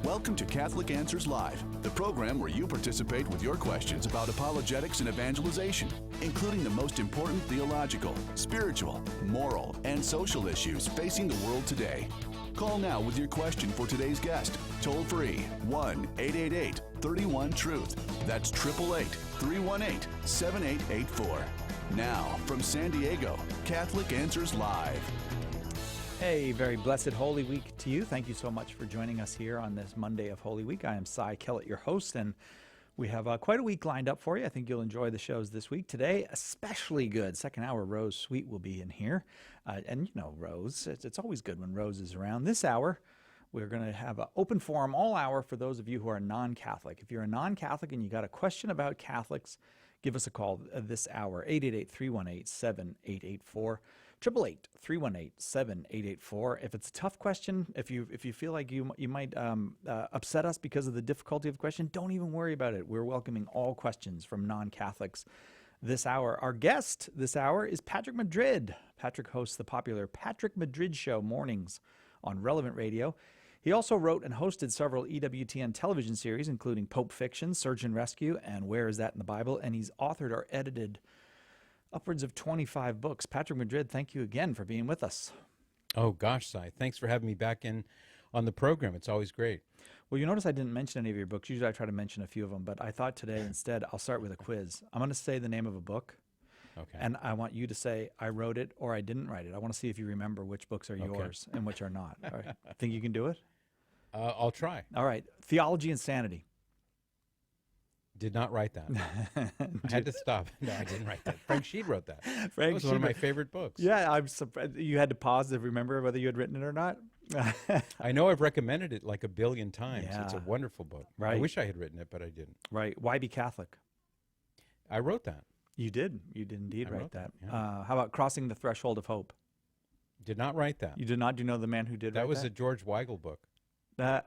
Welcome to Catholic Answers Live, the program where you participate with your questions about apologetics and evangelization, including the most important theological, spiritual, moral, and social issues facing the world today. Call now with your question for today's guest. Toll free 1-888-31-TRUTH. That's 888-318-7884. Now, from San Diego, Catholic Answers Live. Hey, very blessed Holy Week to you. Thank you so much for joining us here on this Monday of Holy Week. I am Cy Kellett, your host, and we have quite a week lined up for you. I think you'll enjoy the shows this week. Today, especially good. Second hour, Rose Sweet will be in here. And you know Rose, it's always good when Rose is around. This hour, we're going to have an open forum all hour for those of you who are non-Catholic. If you're a non-Catholic and you got a question about Catholics, give us a call this hour, 888-318-7884. 888-318-7884. If it's a tough question, if you feel like you might upset us because of the difficulty of the question, don't even worry about it. We're welcoming all questions from non-Catholics this hour. Our guest this hour is Patrick Madrid. Patrick hosts the popular Patrick Madrid Show mornings on Relevant Radio. He also wrote and hosted several EWTN television series, including Pope Fiction, Search and Rescue, and Where Is That in the Bible? And he's authored or edited upwards of 25 books. Patrick Madrid, thank you again for being with us. Oh, gosh, Cy. Thanks for having me back in on the program. It's always great. Well, you notice I didn't mention any of your books. Usually I try to mention a few of them, but I thought today instead I'll start with a quiz. I'm going to say the name of a book, Okay. and I want you to say I wrote it or I didn't write it. I want to see if you remember which books are yours and which are not. All right. Think you can do it? I'll try. All right. Theology and Sanity. Did not write that. I had to stop. No, I didn't write that. Frank Sheed wrote that. Frank That was one of Sheed- my favorite books. Yeah, I'm surprised. You had to pause to remember whether you had written it or not. I know I've recommended it like a billion times. It's a Yeah. wonderful book. Right. I wish I had written it, but I didn't. Right. Why Be Catholic? I wrote that. You did. You did indeed I write wrote that. that, yeah. How about Crossing the Threshold of Hope? Did not write that. You did not. Do you know the man who did That write was a that? George Weigel book. The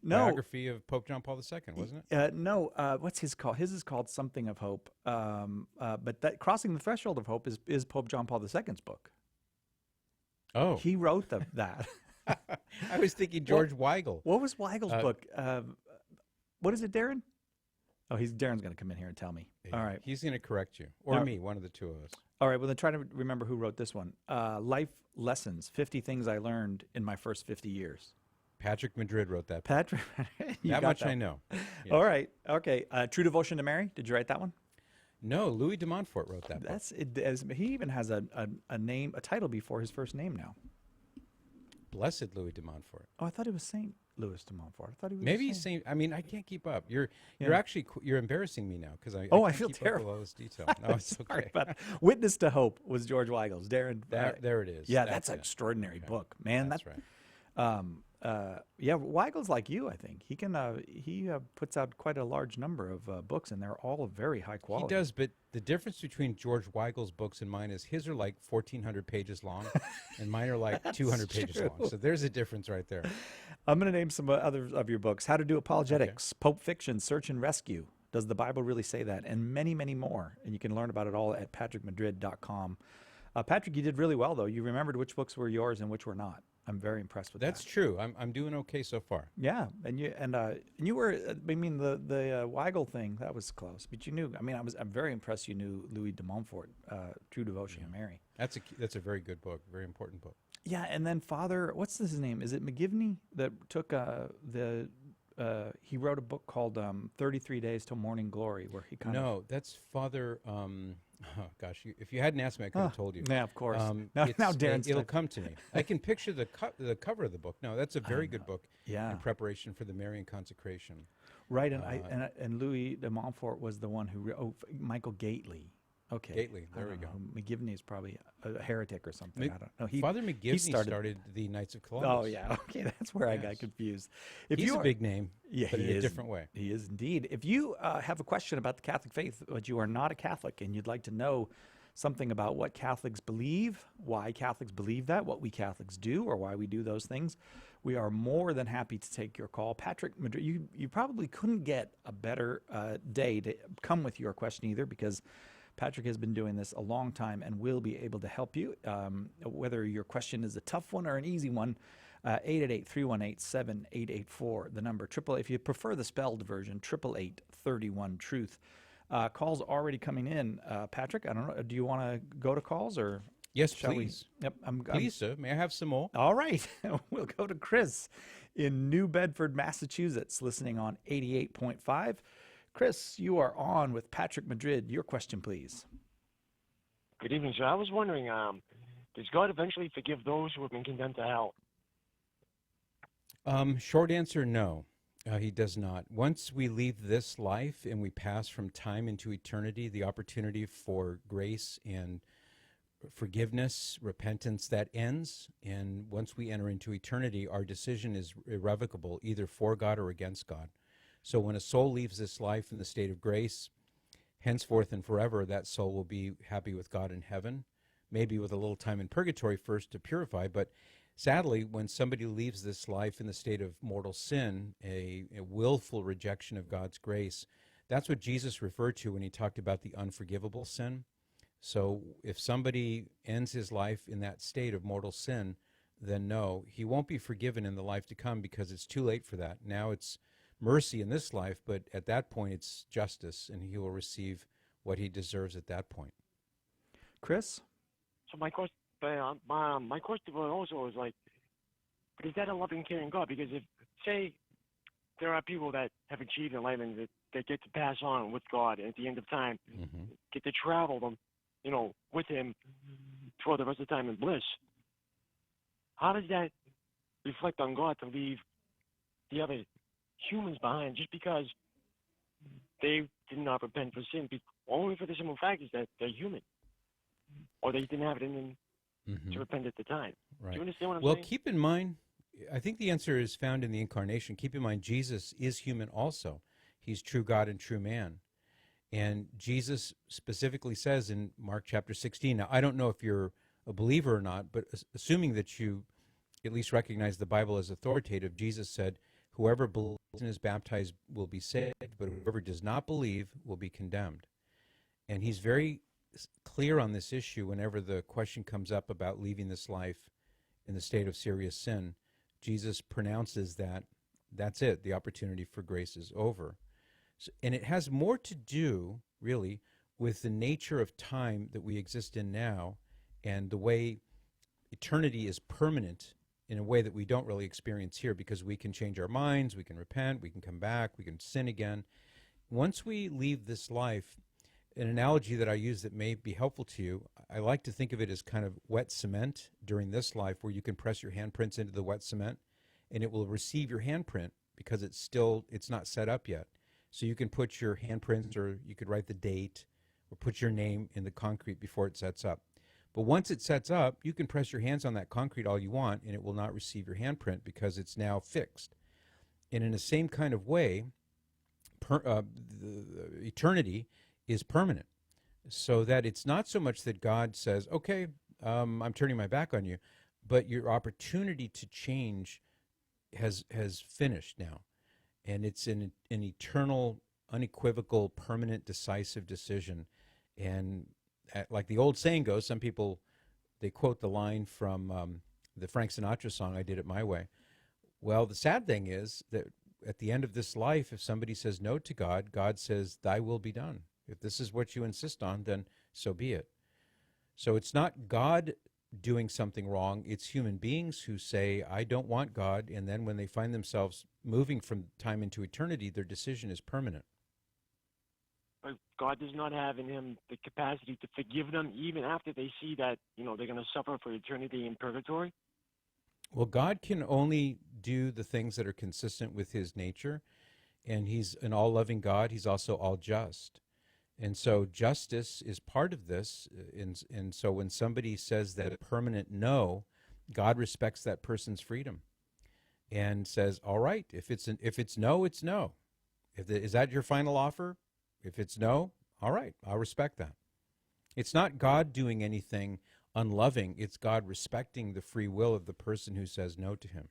no. Biography of Pope John Paul II, wasn't it? No. What's his called? His is called Something of Hope. But that Crossing the Threshold of Hope is Pope John Paul II's book. Oh. He wrote that. I was thinking George Weigel. What was Weigel's book? What is it, Darren? Oh, Darren's going to come in here and tell me. All right. He's going to correct you. Or No. me, one of the two of us. All right. Well, then try to remember who wrote this one. Life Lessons, 50 Things I Learned in My First 50 Years. Patrick Madrid wrote that book. Patrick. you That got much I know. Yes. All right. Okay. True Devotion to Mary. Did you write that one? No, Louis de Montfort wrote that book. That's it. He even has a name, a title before his first name now. Blessed Louis de Montfort. Oh, I thought it was Saint Louis de Montfort. I thought he was Maybe a he's saint. saying. I mean, I can't keep up. You're Yeah. actually you're embarrassing me now because I Oh, I can't feel keep terrible. up with all this detail. No, it's Sorry okay. about that. Witness to Hope was George Weigel's. Darren. There it is. Yeah, that's an it. extraordinary Okay. book, man. That's that, right. Yeah, Weigel's like you, I think. He can he puts out quite a large number of books, and they're all of very high He quality. does, but the difference between George Weigel's books and mine is his are like 1,400 pages long, and mine are like 200 pages long. true. So there's a difference right there. I'm going to name some others of your books. How to Do Apologetics, Pope Fiction, Search and Rescue. Does the Bible really say that? And many, many more. And you can learn about it all at patrickmadrid.com. Patrick, you did really well, though. You remembered which books were yours and which were not. I'm very impressed with That's that. true. I'm doing okay so far. Yeah, and you were. I mean, the Weigel thing, that was close, but you knew. I mean, I'm very impressed. You knew Louis de Montfort, True Devotion to Mary. That's a very good book, very important book. Yeah, and then Father, what's his name? Is it McGivney that took he wrote a book called 33 Days Till Morning Glory, where he kind of. No, that's Father. Oh gosh, if you hadn't asked me, I could have told you. Yeah, of course. Now It's- Darren's it'll typed. come to me. I can picture the cover of the book. No, that's a very good book. Yeah. In preparation for the Marian consecration. Right, and Louis de Montfort was the one who Michael Gately. Okay. Gately, there I we don't go. know. McGivney is probably a heretic or something. I don't know. Father McGivney started the Knights of Columbus. Oh yeah, okay, that's where I got Yes. confused. If He's you a are- big name, yeah, but he in a is. different way. He is indeed. If you have a question about the Catholic faith, but you are not a Catholic, and you'd like to know something about what Catholics believe, why Catholics believe that, what we Catholics do, or why we do those things, we are more than happy to take your call. Patrick Madrid, you probably couldn't get a better day to come with your question either, because Patrick has been doing this a long time and will be able to help you. Whether your question is a tough one or an easy one, 888-318-7884, the number. If you prefer the spelled version, 888-31-TRUTH. Calls already coming in. Patrick, I don't know, do you want to go to calls or? Yes, Shall please. we? Yep. Please, sir. May I have some more? All right. We'll go to Chris in New Bedford, Massachusetts, listening on 88.5. Chris, you are on with Patrick Madrid. Your question, please. Good evening, sir. I was wondering, does God eventually forgive those who have been condemned to hell? Short answer, no. He does not. Once we leave this life and we pass from time into eternity, the opportunity for grace and forgiveness, repentance, that ends. And once we enter into eternity, our decision is irrevocable, either for God or against God. So when a soul leaves this life in the state of grace, henceforth and forever, that soul will be happy with God in heaven, maybe with a little time in purgatory first to purify. But sadly, when somebody leaves this life in the state of mortal sin, a willful rejection of God's grace, that's what Jesus referred to when he talked about the unforgivable sin. So if somebody ends his life in that state of mortal sin, then no, he won't be forgiven in the life to come because it's too late for that. Now it's mercy in this life, but at that point it's justice, and he will receive what he deserves at that point. Chris? So my question also is like, but is that a loving, caring God? Because if, say, there are people that have achieved enlightenment that get to pass on with God and at the end of time, get to travel them, with him for the rest of the time in bliss. How does that reflect on God to leave the other humans behind just because they did not repent for sin, only for the simple fact is that they're human, or they didn't have it in them to repent at the time? Right. Do you understand what I'm well, saying? keep in mind, I think the answer is found in the incarnation. Keep in mind, Jesus is human also. He's true God and true man. And Jesus specifically says in Mark chapter 16, now I don't know if you're a believer or not, but assuming that you at least recognize the Bible as authoritative, Jesus said, whoever believes and is baptized will be saved, but whoever does not believe will be condemned. And he's very clear on this issue whenever the question comes up about leaving this life in the state of serious sin. Jesus pronounces that that's it, the opportunity for grace is over. So, and it has more to do, really, with the nature of time that we exist in now and the way eternity is permanent in a way that we don't really experience here, because we can change our minds, we can repent, we can come back, we can sin again. Once we leave this life, an analogy that I use that may be helpful to you, I like to think of it as kind of wet cement during this life, where you can press your handprints into the wet cement and it will receive your handprint because it's not set up yet. So you can put your handprints, or you could write the date or put your name in the concrete before it sets up. But once it sets up, you can press your hands on that concrete all you want and it will not receive your handprint because it's now fixed. And in the same kind of way, the eternity is permanent, so that it's not so much that God says, okay, I'm turning my back on you, but your opportunity to change has finished now. And it's an eternal, unequivocal, permanent, decisive decision. And like the old saying goes, some people, they quote the line from the Frank Sinatra song, I Did It My Way. Well, the sad thing is that at the end of this life, if somebody says no to God, God says, thy will be done. If this is what you insist on, then so be it. So it's not God doing something wrong. It's human beings who say, I don't want God. And then when they find themselves moving from time into eternity, their decision is permanent. But God does not have in him the capacity to forgive them even after they see that, they're going to suffer for eternity in purgatory? Well, God can only do the things that are consistent with his nature. And he's an all-loving God. He's also all-just. And so justice is part of this. And so when somebody says that a permanent no, God respects that person's freedom and says, all right, if it's no, it's no. Is that your final offer? If it's no, all right, I'll respect that. It's not God doing anything unloving. It's God respecting the free will of the person who says no to him.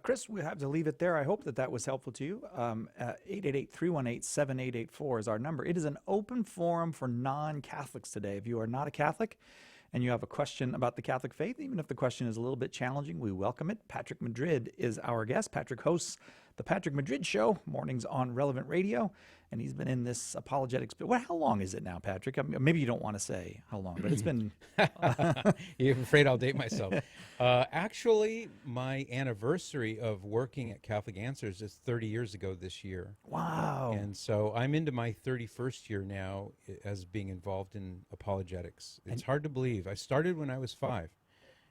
Chris, we have to leave it there. I hope that was helpful to you. 888-318-7884 is our number. It is an open forum for non-Catholics today. If you are not a Catholic and you have a question about the Catholic faith, even if the question is a little bit challenging, we welcome it. Patrick Madrid is our guest. Patrick hosts the Patrick Madrid Show, mornings on Relevant Radio, and he's been in this apologetics. Well, how long is it now, Patrick? I mean, maybe you don't want to say how long, but it's been... You're afraid I'll date myself. Actually, my anniversary of working at Catholic Answers is 30 years ago this year. Wow. And so I'm into my 31st year now as being involved in apologetics. It's hard to believe. I started when I was 5.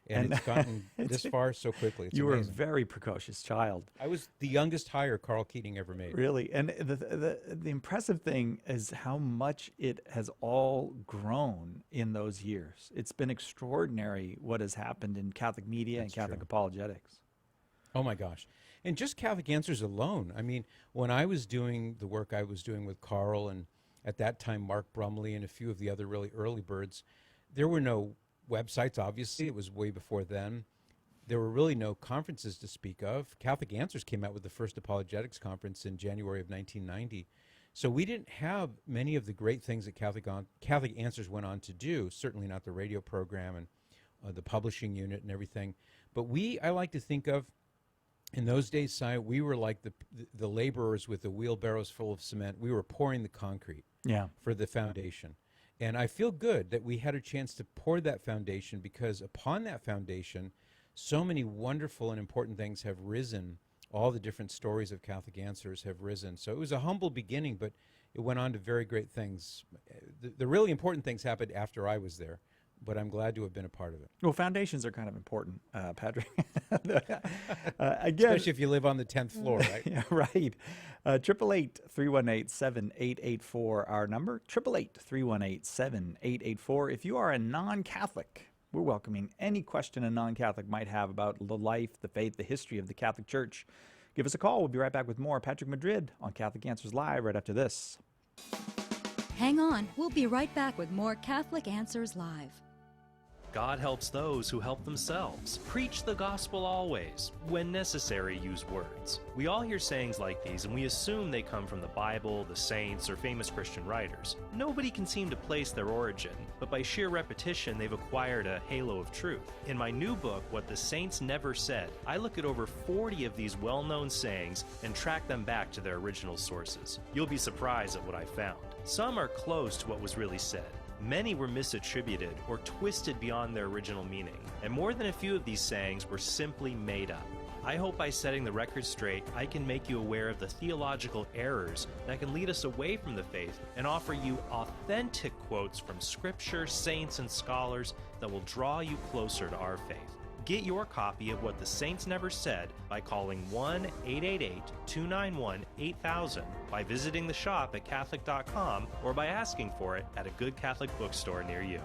And it's gotten this far so quickly. It's you were a amazing. very precocious child. I was the youngest hire Carl Keating ever made. Really. And the impressive thing is how much it has all grown in those years. It's been extraordinary what has happened in Catholic media and Catholic apologetics. Oh my gosh. And just Catholic Answers alone. I mean, when I was doing the work I was doing with Carl and at that time Mark Brumley and a few of the other really early birds, there were no websites, obviously. It was way before then. There were really no conferences to speak of. Catholic Answers came out with the first apologetics conference in January of 1990. So we didn't have many of the great things that Catholic Answers went on to do, certainly not the radio program and the publishing unit and everything. But I like to think of, in those days, Si, we were like the laborers with the wheelbarrows full of cement. We were pouring the concrete for the foundation. And I feel good that we had a chance to pour that foundation, because upon that foundation, so many wonderful and important things have risen. All the different stories of Catholic Answers have risen. So it was a humble beginning, but it went on to very great things. The really important things happened after I was there, but I'm glad to have been a part of it. Well, foundations are kind of important, Patrick. Especially if you live on the 10th floor, right? Yeah, right. 888-318-7884, our number. 888-318-7884. If you are a non-Catholic, we're welcoming any question a non-Catholic might have about the life, the faith, the history of the Catholic Church. Give us a call. We'll be right back with more Patrick Madrid on Catholic Answers Live right after this. Hang on. We'll be right back with more Catholic Answers Live. God helps those who help themselves. Preach the gospel always. When necessary, use words. We all hear sayings like these, and we assume they come from the Bible, the saints, or famous Christian writers. Nobody can seem to place their origin, but by sheer repetition, they've acquired a halo of truth. In my new book, What the Saints Never Said, I look at over 40 of these well-known sayings and track them back to their original sources. You'll be surprised at what I found. Some are close to what was really said. Many were misattributed or twisted beyond their original meaning, and more than a few of these sayings were simply made up. I hope by setting the record straight, I can make you aware of the theological errors that can lead us away from the faith and offer you authentic quotes from Scripture, saints, and scholars that will draw you closer to our faith. Get your copy of What the Saints Never Said by calling 1-888-291-8000, by visiting the shop at Catholic.com, or by asking for it at a good Catholic bookstore near you.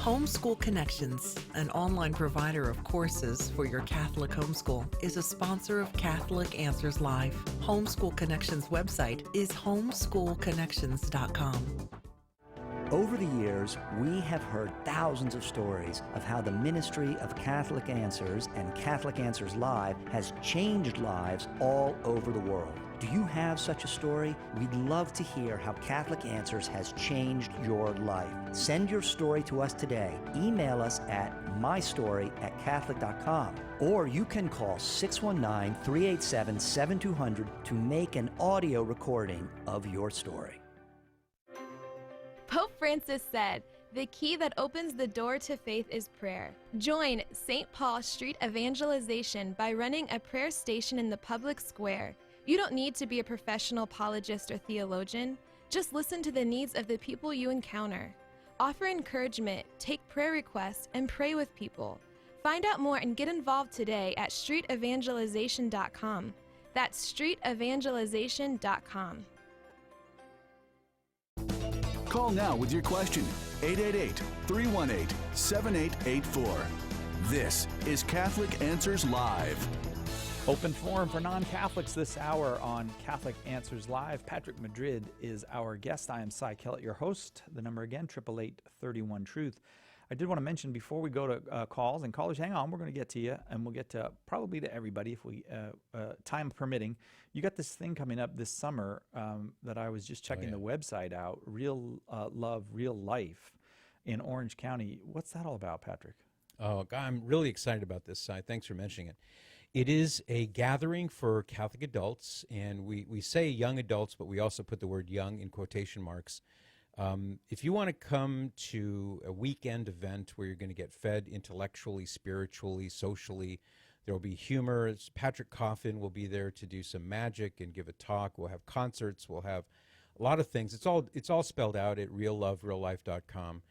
Homeschool Connections, an online provider of courses for your Catholic homeschool, is a sponsor of Catholic Answers Live. Homeschool Connections' website is homeschoolconnections.com. Over the years, we have heard thousands of stories of how the ministry of Catholic Answers and Catholic Answers Live has changed lives all over the world. Do you have such a story? We'd love to hear how Catholic Answers has changed your life. Send your story to us today. Email us at mystory@catholic.com, or you can call 619-387-7200 to make an audio recording of your story. Pope Francis said, "The key that opens the door to faith is prayer." Join St. Paul Street Evangelization by running a prayer station in the public square. You don't need to be a professional apologist or theologian. Just listen to the needs of the people you encounter. Offer encouragement, take prayer requests, and pray with people. Find out more and get involved today at streetevangelization.com. That's streetevangelization.com. Call now with your question. 888-318-7884. This is Catholic Answers Live. Open forum for non-Catholics this hour on Catholic Answers Live. Patrick Madrid is our guest. I am Cy Kellett, your host. The number again, 888-31-TRUTH. I did want to mention before we go to calls, and callers, hang on, we're going to get to you, and we'll get to probably to everybody if we time permitting. You got this thing coming up this summer that I was just checking the website out, Real Love, Real Life. in Orange County. What's that all about, Patrick? Oh, God, I'm really excited about this, Si. Thanks for mentioning it. It is a gathering for Catholic adults, and we say young adults, but we also put the word young in quotation marks. If you want to come to a weekend event where you're going to get fed intellectually, spiritually, socially, there will be humor. Patrick Coffin will be there to do some magic and give a talk. We'll have concerts. We'll have a lot of things. It's all spelled out at reallovereallife.com.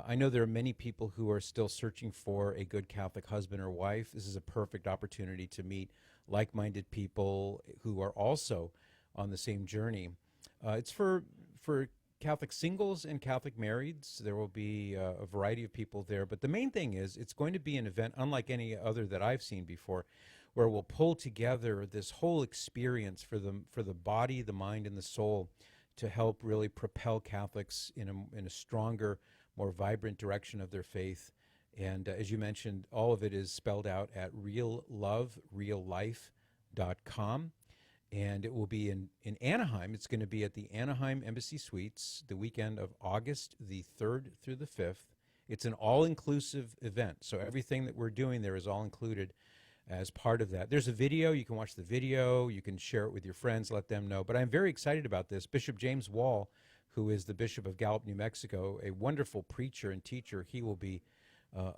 I know there are many people who are still searching for a good Catholic husband or wife. This is a perfect opportunity to meet like-minded people who are also on the same journey. It's for Catholic singles and Catholic marrieds. There will be a variety of people there. But the main thing is it's going to be an event unlike any other that I've seen before, where we'll pull together this whole experience for the body, the mind, and the soul to help really propel Catholics in a stronger, more vibrant direction of their faith. And as you mentioned, all of it is spelled out at reallovereallife.com. And it will be in Anaheim. It's going to be at the Anaheim Embassy Suites the weekend of August the 3rd through the 5th. It's an all-inclusive event, so everything that we're doing there is all included as part of that. There's a video. You can watch the video. You can share it with your friends, let them know. But I'm very excited about this. Bishop James Wall, who is the Bishop of Gallup, New Mexico, a wonderful preacher and teacher, he will be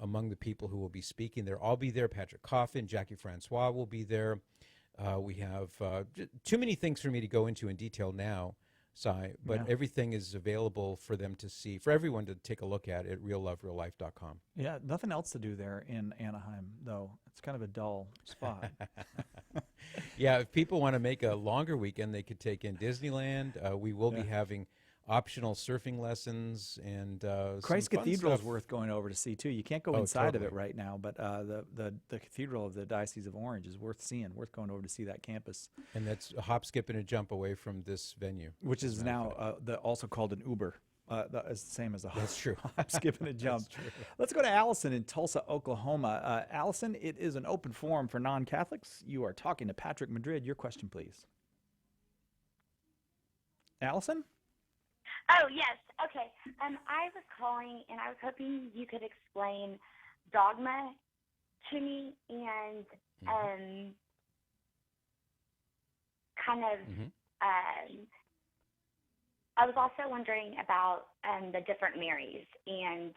among the people who will be speaking there. I'll be there. Patrick Coffin, Jackie Francois will be there. We have too many things for me to go into in detail now, Si, but everything is available for them to see, for everyone to take a look at reallovereallife.com. Yeah, nothing else to do there in Anaheim, though. It's kind of a dull spot. Yeah, if people want to make a longer weekend, they could take in Disneyland. We will be having optional surfing lessons and Christ some fun Cathedral is stuff. worth going over to see too. You can't go inside of it right now, but the Cathedral of the Diocese of Orange is worth seeing, worth going over to see that campus. And that's a hop, skip, and a jump away from this venue. Which is now also called an Uber. It's the same as a That's true. hop, skip, and a jump. That's true. Let's go to Allison in Tulsa, Oklahoma. Allison, it is an open forum for non-Catholics. You are talking to Patrick Madrid. Your question, please. Allison? Oh, yes. Okay. I was calling, and I was hoping you could explain dogma to me and kind of I was also wondering about the different Marys, and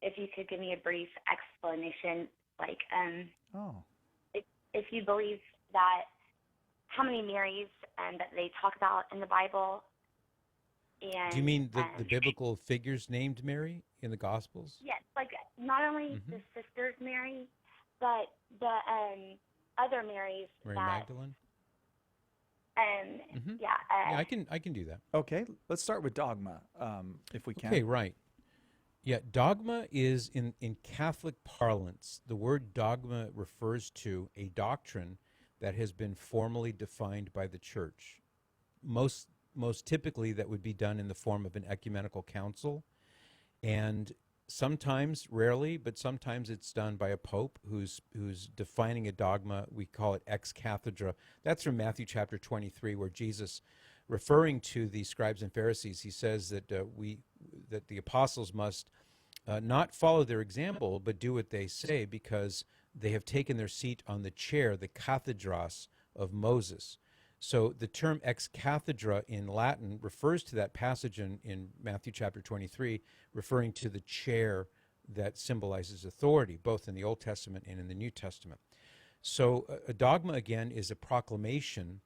if you could give me a brief explanation, like if you believe that how many Marys that they talk about in the Bible. And, do you mean the biblical figures named Mary in the Gospels? Yes, like not only the sisters Mary, but the other Marys. Mary Magdalene? Yeah, I can do that. Okay, let's start with dogma, if we can. Okay, right. Yeah, dogma is, in Catholic parlance, the word dogma refers to a doctrine that has been formally defined by the Church. Most typically, that would be done in the form of an ecumenical council, and sometimes, rarely, but sometimes it's done by a pope who's defining a dogma. We call it ex cathedra. That's from Matthew chapter 23, where Jesus, referring to the scribes and Pharisees, he says that that the apostles must not follow their example, but do what they say, because they have taken their seat on the chair, the cathedros of Moses. So the term ex cathedra in Latin refers to that passage in Matthew chapter 23, referring to the chair that symbolizes authority, both in the Old Testament and in the New Testament. So a dogma, again, is a proclamation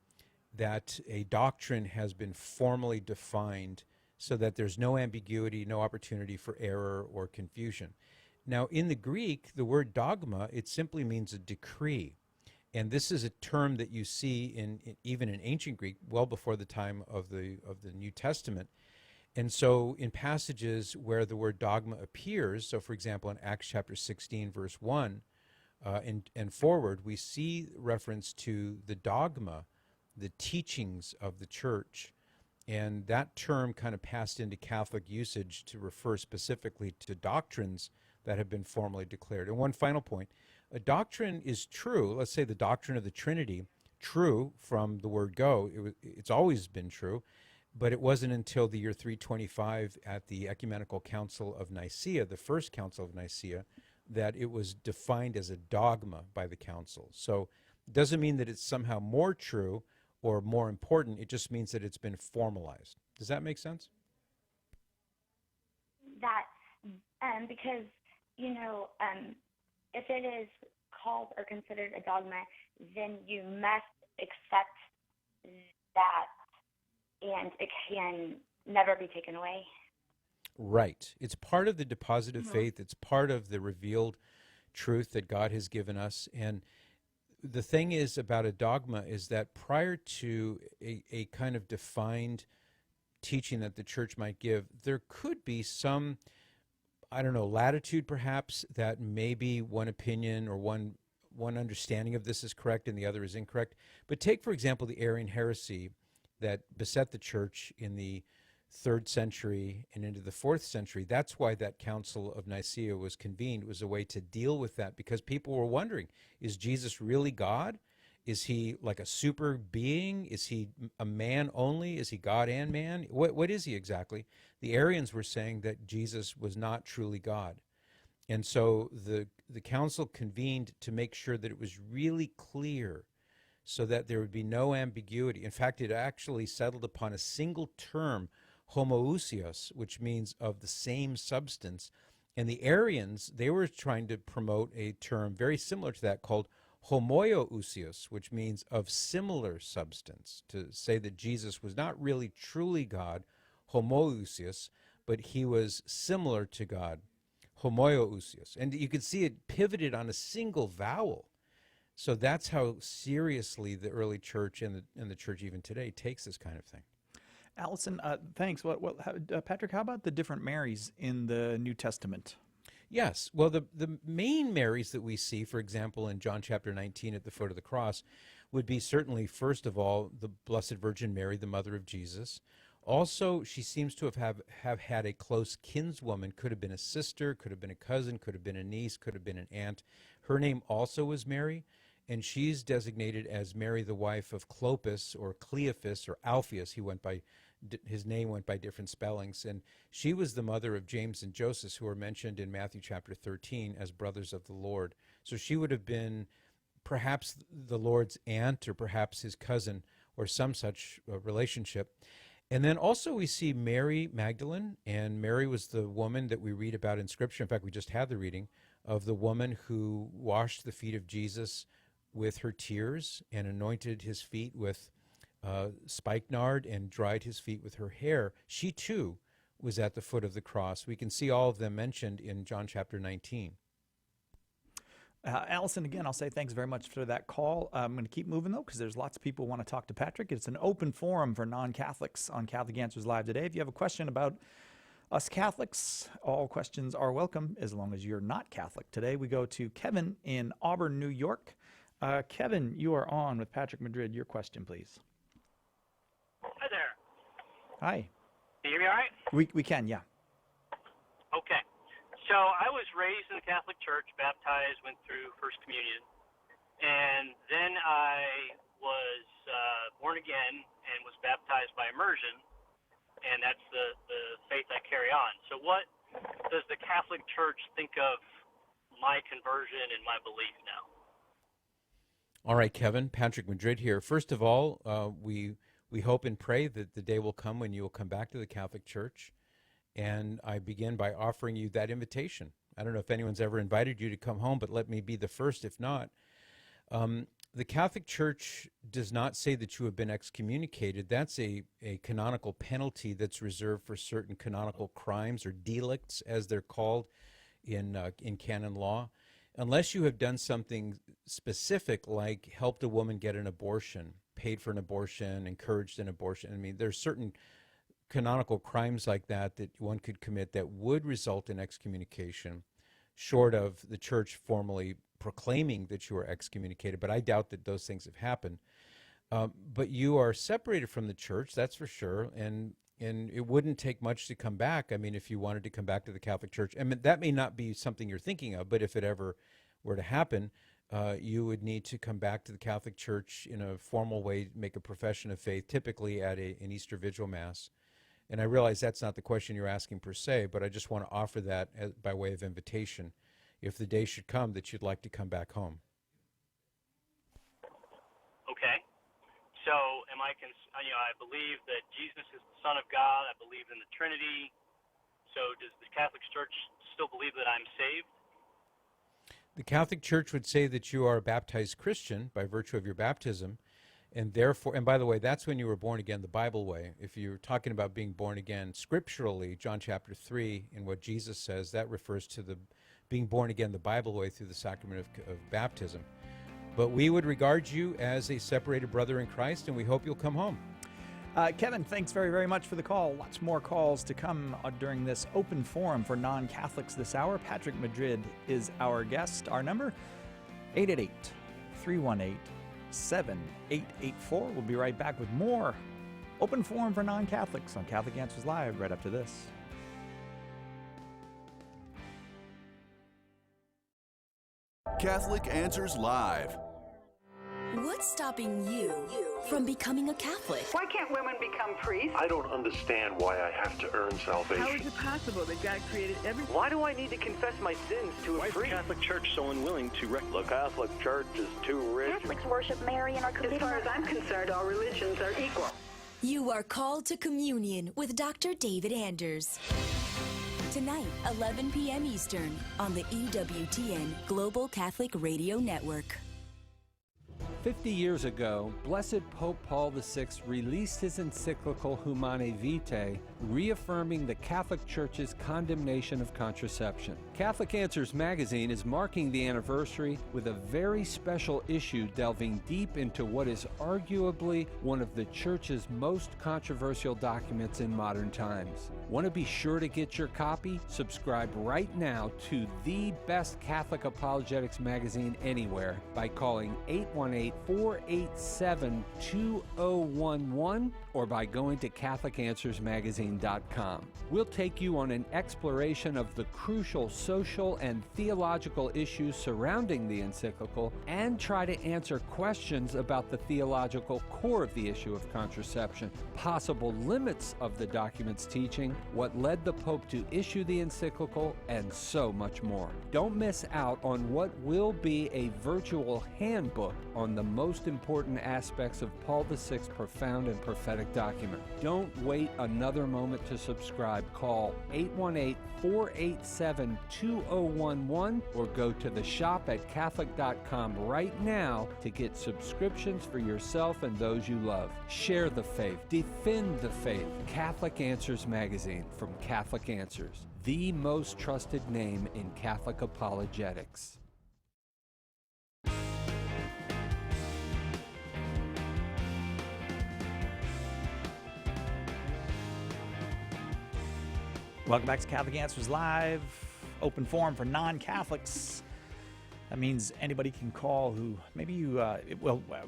that a doctrine has been formally defined so that there's no ambiguity, no opportunity for error or confusion. Now, in the Greek, the word dogma, it simply means a decree. And this is a term that you see even in ancient Greek, well before the time of the New Testament. And so in passages where the word dogma appears, so for example in Acts chapter 16, verse 1 and forward, we see reference to the dogma, the teachings of the Church. And that term kind of passed into Catholic usage to refer specifically to doctrines that have been formally declared. And one final point. A doctrine is true, let's say the doctrine of the Trinity, true from the word go, it's always been true, But it wasn't until the year 325 at the Ecumenical Council of Nicaea, the first Council of Nicaea, that it was defined as a dogma by the council. So it doesn't mean that it's somehow more true or more important. It just means that it's been formalized. Does that make sense? That, because, if it is called or considered a dogma, then you must accept that and it can never be taken away. Right. It's part of the deposit of faith. It's part of the revealed truth that God has given us. And the thing is about a dogma is that prior to a kind of defined teaching that the church might give, there could be some, latitude perhaps, that maybe one opinion or one understanding of this is correct and the other is incorrect. But take, for example, the Arian heresy that beset the church in the 3rd century and into the 4th century. That's why that Council of Nicaea was convened. It was a way to deal with that because people were wondering, is Jesus really God? Is he like a super being? Is he a man only? Is he God and man? What is he exactly? The Arians were saying that Jesus was not truly God. And so the council convened to make sure that it was really clear so that there would be no ambiguity. In fact, it actually settled upon a single term, homoousios, which means of the same substance. And the Arians, they were trying to promote a term very similar to that called homoiousios, which means of similar substance, to say that Jesus was not really truly God, homoousios, but he was similar to God, homoiousios. And you can see it pivoted on a single vowel. So that's how seriously the early church and the church even today takes this kind of thing. Allison, thanks. Patrick, how about the different Marys in the New Testament? Yes. Well, the main Marys that we see, for example, in John chapter 19 at the foot of the cross, would be certainly, first of all, the Blessed Virgin Mary, the mother of Jesus. Also, she seems to have had a close kinswoman, could have been a sister, could have been a cousin, could have been a niece, could have been an aunt. Her name also was Mary, and she's designated as Mary, the wife of Clopas or Cleophas or Alphaeus. His name went by different spellings, and she was the mother of James and Joseph, who are mentioned in Matthew chapter 13 as brothers of the Lord. So she would have been perhaps the Lord's aunt or perhaps his cousin or some such relationship. And then also we see Mary Magdalene, and Mary was the woman that we read about in Scripture. In fact, we just had the reading of the woman who washed the feet of Jesus with her tears and anointed his feet with spikenard and dried his feet with her hair. She too was at the foot of the cross. We can see all of them mentioned in John chapter 19. Allison, again, I'll say thanks very much for that call. I'm going to keep moving, though, because there's lots of people who want to talk to Patrick. It's an open forum for non-Catholics on Catholic Answers Live today. If you have a question about us Catholics, all questions are welcome as long as you're not Catholic. Today we go to Kevin in Auburn, New York. Kevin, you are on with Patrick Madrid. Your question, please. Hi there. Hi. Can you hear me all right? We can, yeah. Okay. So I was raised in the Catholic Church, baptized, went through First Communion, and then I was born again and was baptized by immersion, and that's the faith I carry on. So what does the Catholic Church think of my conversion and my belief now? All right, Kevin, Patrick Madrid here. First of all, we hope and pray that the day will come when you will come back to the Catholic Church. And I begin by offering you that invitation. I don't know if anyone's ever invited you to come home, but let me be the first if not. The Catholic Church does not say that you have been excommunicated. That's a canonical penalty that's reserved for certain canonical crimes or delicts, as they're called in canon law. Unless you have done something specific like helped a woman get an abortion, paid for an abortion, encouraged an abortion. I mean, there's certain canonical crimes like that one could commit that would result in excommunication, short of the church formally proclaiming that you are excommunicated, but I doubt that those things have happened. But you are separated from the church, that's for sure, and it wouldn't take much to come back. I mean, if you wanted to come back to the Catholic Church, I mean, that may not be something you're thinking of, but if it ever were to happen, you would need to come back to the Catholic Church in a formal way, make a profession of faith, typically at an Easter Vigil Mass. And I realize that's not the question you're asking per se, but I just want to offer that by way of invitation, if the day should come that you'd like to come back home. Okay. So am I, I believe that Jesus is the Son of God. I believe in the Trinity. So does the Catholic Church still believe that I'm saved? The Catholic Church would say that you are a baptized Christian by virtue of your baptism, and therefore, and by the way, that's when you were born again the Bible way. If you're talking about being born again scripturally, John chapter 3, and what Jesus says, that refers to the being born again the Bible way through the sacrament of baptism. But we would regard you as a separated brother in Christ, and we hope you'll come home. Kevin, thanks very, very much for the call. Lots more calls to come during this open forum for non-Catholics this hour. Patrick Madrid is our guest. Our number, 888-318-7884. We'll be right back with more open forum for non-Catholics on Catholic Answers Live right after this. Catholic Answers Live. What's stopping you from becoming a Catholic? Why can't women become priests? I don't understand why I have to earn salvation. How is it possible that God created everything? Why do I need to confess my sins to a priest? Why is the Catholic Church so unwilling to The Catholic Church is too rich. Catholics worship Mary and are As far as I'm concerned, all religions are equal. You are called to communion with Dr. David Anders. Tonight, 11 p.m. Eastern on the EWTN Global Catholic Radio Network. 50 years ago, Blessed Pope Paul VI released his encyclical Humanae Vitae, reaffirming the Catholic Church's condemnation of contraception. Catholic Answers magazine is marking the anniversary with a very special issue delving deep into what is arguably one of the Church's most controversial documents in modern times. Want to be sure to get your copy? Subscribe right now to the best Catholic apologetics magazine anywhere by calling 818-487-2011 or by going to CatholicAnswersMagazine.com. We'll take you on an exploration of the crucial social and theological issues surrounding the encyclical and try to answer questions about the theological core of the issue of contraception, possible limits of the document's teaching, what led the Pope to issue the encyclical, and so much more. Don't miss out on what will be a virtual handbook on the most important aspects of Paul VI's profound and prophetic document. Don't wait another moment to subscribe. Call 818-487-2011 or go to the shop at Catholic.com right now to get subscriptions for yourself and those you love. Share the faith. Defend the faith. Catholic Answers magazine from Catholic Answers, the most trusted name in Catholic apologetics. Welcome back to Catholic Answers Live, open forum for non-Catholics. That means anybody can call who maybe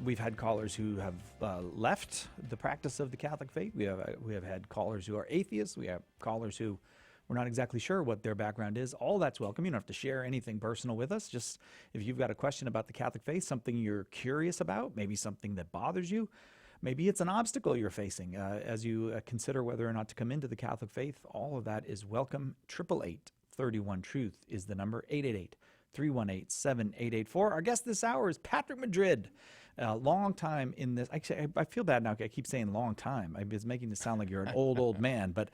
we've had callers who have left the practice of the Catholic faith. We have had callers who are atheists. We have callers who we're not exactly sure what their background is. All that's welcome. You don't have to share anything personal with us. Just if you've got a question about the Catholic faith, something you're curious about, maybe something that bothers you, maybe it's an obstacle you're facing as you consider whether or not to come into the Catholic faith. All of that is welcome. 888-31-TRUTH is the number. 888-318-7884. Our guest this hour is Patrick Madrid. Long time in this. Actually, I feel bad now. I keep saying long time. It's making it sound like you're an old man. But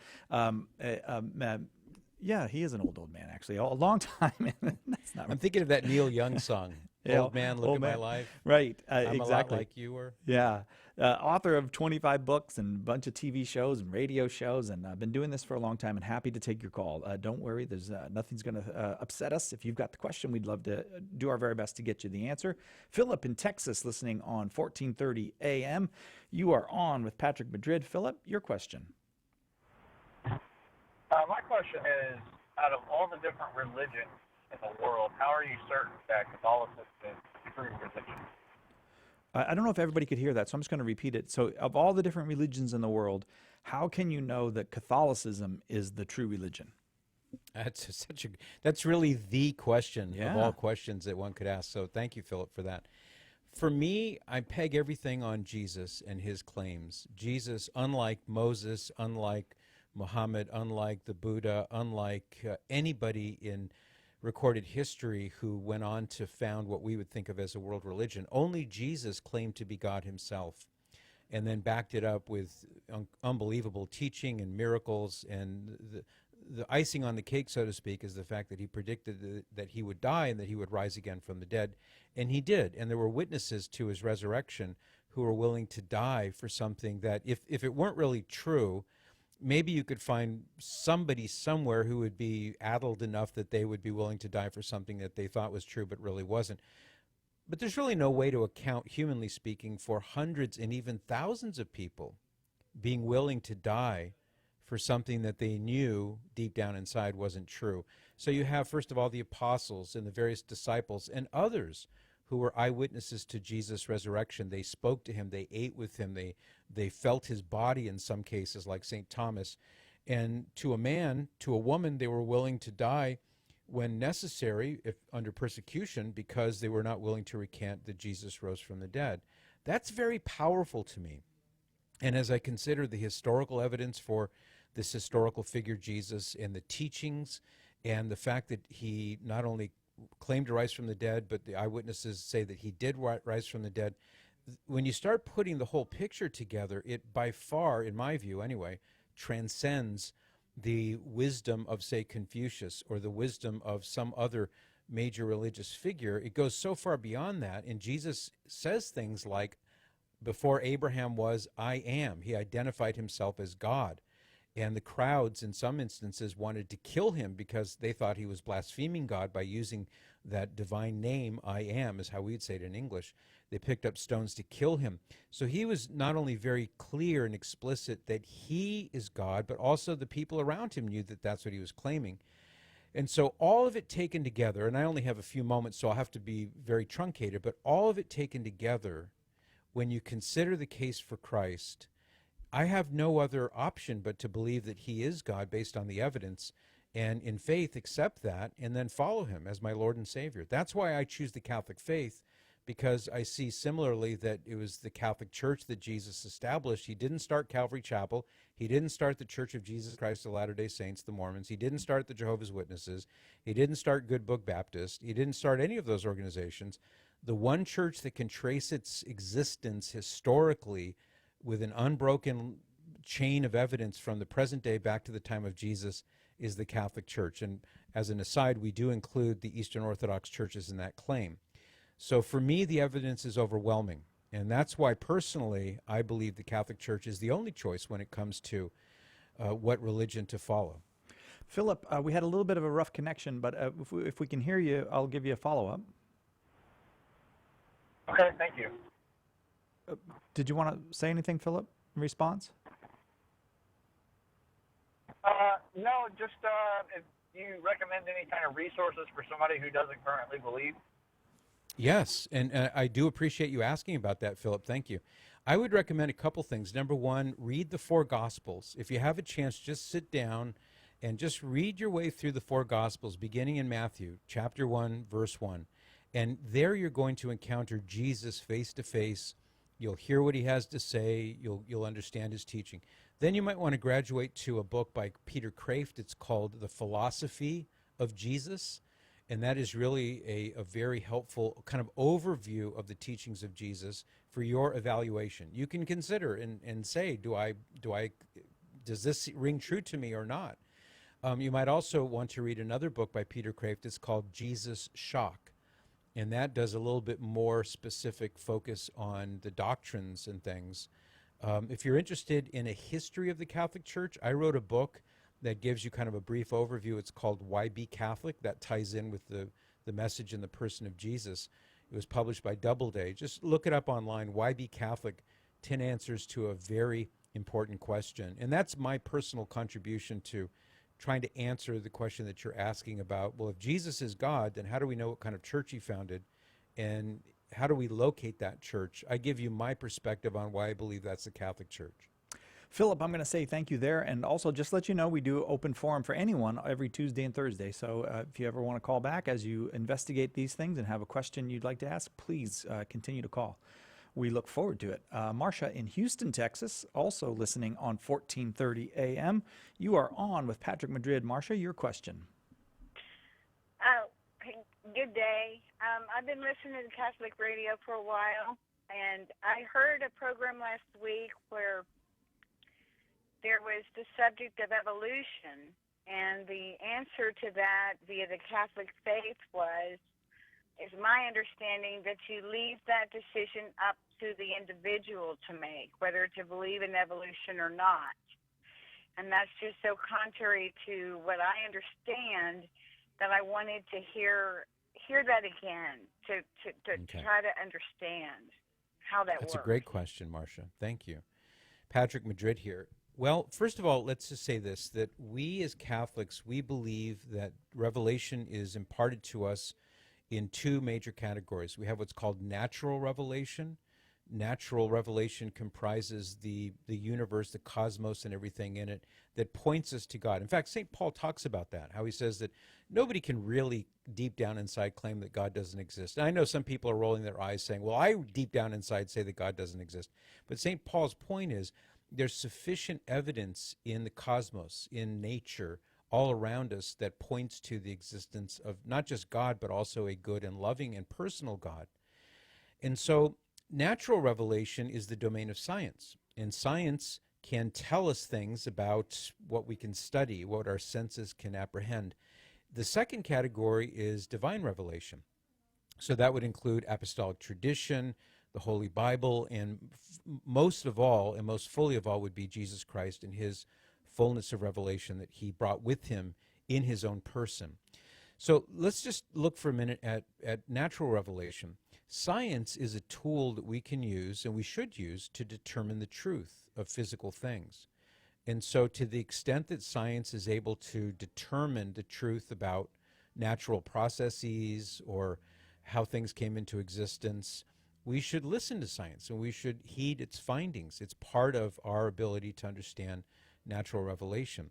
yeah, he is an old man, actually. A long time. That's not. I'm thinking of that Neil Young song. Old man, look at my life. Right. I'm exactly. a lot like you were. Yeah. Author of 25 books and a bunch of TV shows and radio shows, and I've been doing this for a long time and happy to take your call. Don't worry, there's nothing's going to upset us. If you've got the question, we'd love to do our very best to get you the answer. Philip in Texas, listening on 1430 AM. You are on with Patrick Madrid. Philip, your question. My question is, out of all the different religions in the world, how are you certain that Catholicism is the true religion? I don't know if everybody could hear that, so I'm just going to repeat it. So of all the different religions in the world, how can you know that Catholicism is the true religion? That's really the question of Yeah. all questions that one could ask. So thank you, Philip, for that. For me, I peg everything on Jesus and his claims. Jesus, unlike Moses, unlike Muhammad, unlike the Buddha, unlike anybody in recorded history who went on to found what we would think of as a world religion, only Jesus claimed to be God himself, and then backed it up with unbelievable teaching and miracles. And the icing on the cake, so to speak, is the fact that he predicted that he would die and that he would rise again from the dead. And he did. And there were witnesses to his resurrection who were willing to die for something that, if it weren't really true, maybe you could find somebody somewhere who would be addled enough that they would be willing to die for something that they thought was true but really wasn't. But there's really no way to account, humanly speaking, for hundreds and even thousands of people being willing to die for something that they knew deep down inside wasn't true. So you have, first of all, the apostles and the various disciples and others who were eyewitnesses to Jesus' resurrection. They spoke to him, they ate with him, they felt his body in some cases, like St. Thomas. And to a man, to a woman, they were willing to die when necessary, if under persecution, because they were not willing to recant that Jesus rose from the dead. That's very powerful to me. And as I consider the historical evidence for this historical figure, Jesus, and the teachings, and the fact that he not only claimed to rise from the dead, but the eyewitnesses say that he did rise from the dead, when you start putting the whole picture together, it by far, in my view anyway, transcends the wisdom of, say, Confucius or the wisdom of some other major religious figure. It goes so far beyond that, and Jesus says things like, before Abraham was, I am. He identified himself as God. And the crowds, in some instances, wanted to kill him because they thought he was blaspheming God by using that divine name, I am, is how we'd say it in English. They picked up stones to kill him. So he was not only very clear and explicit that he is God, but also the people around him knew that that's what he was claiming. And so all of it taken together, and I only have a few moments, so I'll have to be very truncated, but all of it taken together, when you consider the case for Christ, I have no other option but to believe that he is God based on the evidence, and in faith accept that and then follow him as my Lord and Savior. That's why I choose the Catholic faith, because I see similarly that it was the Catholic Church that Jesus established. He didn't start Calvary Chapel. He didn't start the Church of Jesus Christ of Latter-day Saints, the Mormons. He didn't start the Jehovah's Witnesses. He didn't start Good Book Baptist. He didn't start any of those organizations. The one church that can trace its existence historically with an unbroken chain of evidence from the present day back to the time of Jesus is the Catholic Church. And as an aside, we do include the Eastern Orthodox churches in that claim. So for me, the evidence is overwhelming. And that's why personally, I believe the Catholic Church is the only choice when it comes to what religion to follow. Philip, we had a little bit of a rough connection, but if we can hear you, I'll give you a follow-up. Okay, thank you. Did you want to say anything, Philip, in response? No, just if you recommend any kind of resources for somebody who doesn't currently believe. Yes, and I do appreciate you asking about that, Philip. Thank you. I would recommend a couple things. Number one, read the four Gospels. If you have a chance, just sit down and just read your way through the four Gospels, beginning in Matthew, chapter 1, verse 1. And there you're going to encounter Jesus face to face. You'll hear what he has to say. You'll understand his teaching. Then you might want to graduate to a book by Peter Kreeft. It's called The Philosophy of Jesus. And that is really a very helpful kind of overview of the teachings of Jesus for your evaluation. You can consider and say, does this ring true to me or not? You might also want to read another book by Peter Kreeft. It's called Jesus Shock. And that does a little bit more specific focus on the doctrines and things. If you're interested in a history of the Catholic Church, I wrote a book that gives you kind of a brief overview. It's called Why Be Catholic? That ties in with the message and the person of Jesus. It was published by Doubleday. Just look it up online, Why Be Catholic? 10 answers to a very important question. And that's my personal contribution to trying to answer the question that you're asking about. Well, if Jesus is God, then how do we know what kind of church he founded? And how do we locate that church? I give you my perspective on why I believe that's the Catholic Church. Philip, I'm going to say thank you there, and also just let you know we do open forum for anyone every Tuesday and Thursday. So if you ever want to call back as you investigate these things and have a question you'd like to ask, please continue to call. We look forward to it. Marcia in Houston, Texas, also listening on 1430 AM. You are on with Patrick Madrid. Marcia, your question. Good day. I've been listening to Catholic radio for a while, and I heard a program last week where there was the subject of evolution, and the answer to that via the Catholic faith is my understanding that you leave that decision up to the individual to make, whether to believe in evolution or not. And that's just so contrary to what I understand that I wanted to hear that again, to try to understand how that works. That's a great question, Marcia. Thank you. Patrick Madrid here. Well, first of all, let's just say this, that we as Catholics, we believe that revelation is imparted to us in two major categories. We have what's called natural revelation. Natural revelation comprises the universe, the cosmos, and everything in it that points us to God. In fact, St. Paul talks about that, how he says that nobody can really deep down inside claim that God doesn't exist. And I know some people are rolling their eyes saying, well, I deep down inside say that God doesn't exist. But St. Paul's point is there's sufficient evidence in the cosmos, in nature, all around us that points to the existence of not just God, but also a good and loving and personal God. And so natural revelation is the domain of science, and science can tell us things about what we can study, what our senses can apprehend. The second category is divine revelation. So that would include apostolic tradition, the Holy Bible, and most of all, and most fully of all, would be Jesus Christ and his fullness of revelation that he brought with him in his own person. So let's just look for a minute at natural revelation. Science is a tool that we can use, and we should use, to determine the truth of physical things. And so to the extent that science is able to determine the truth about natural processes or how things came into existence, we should listen to science and we should heed its findings. It's part of our ability to understand natural revelation.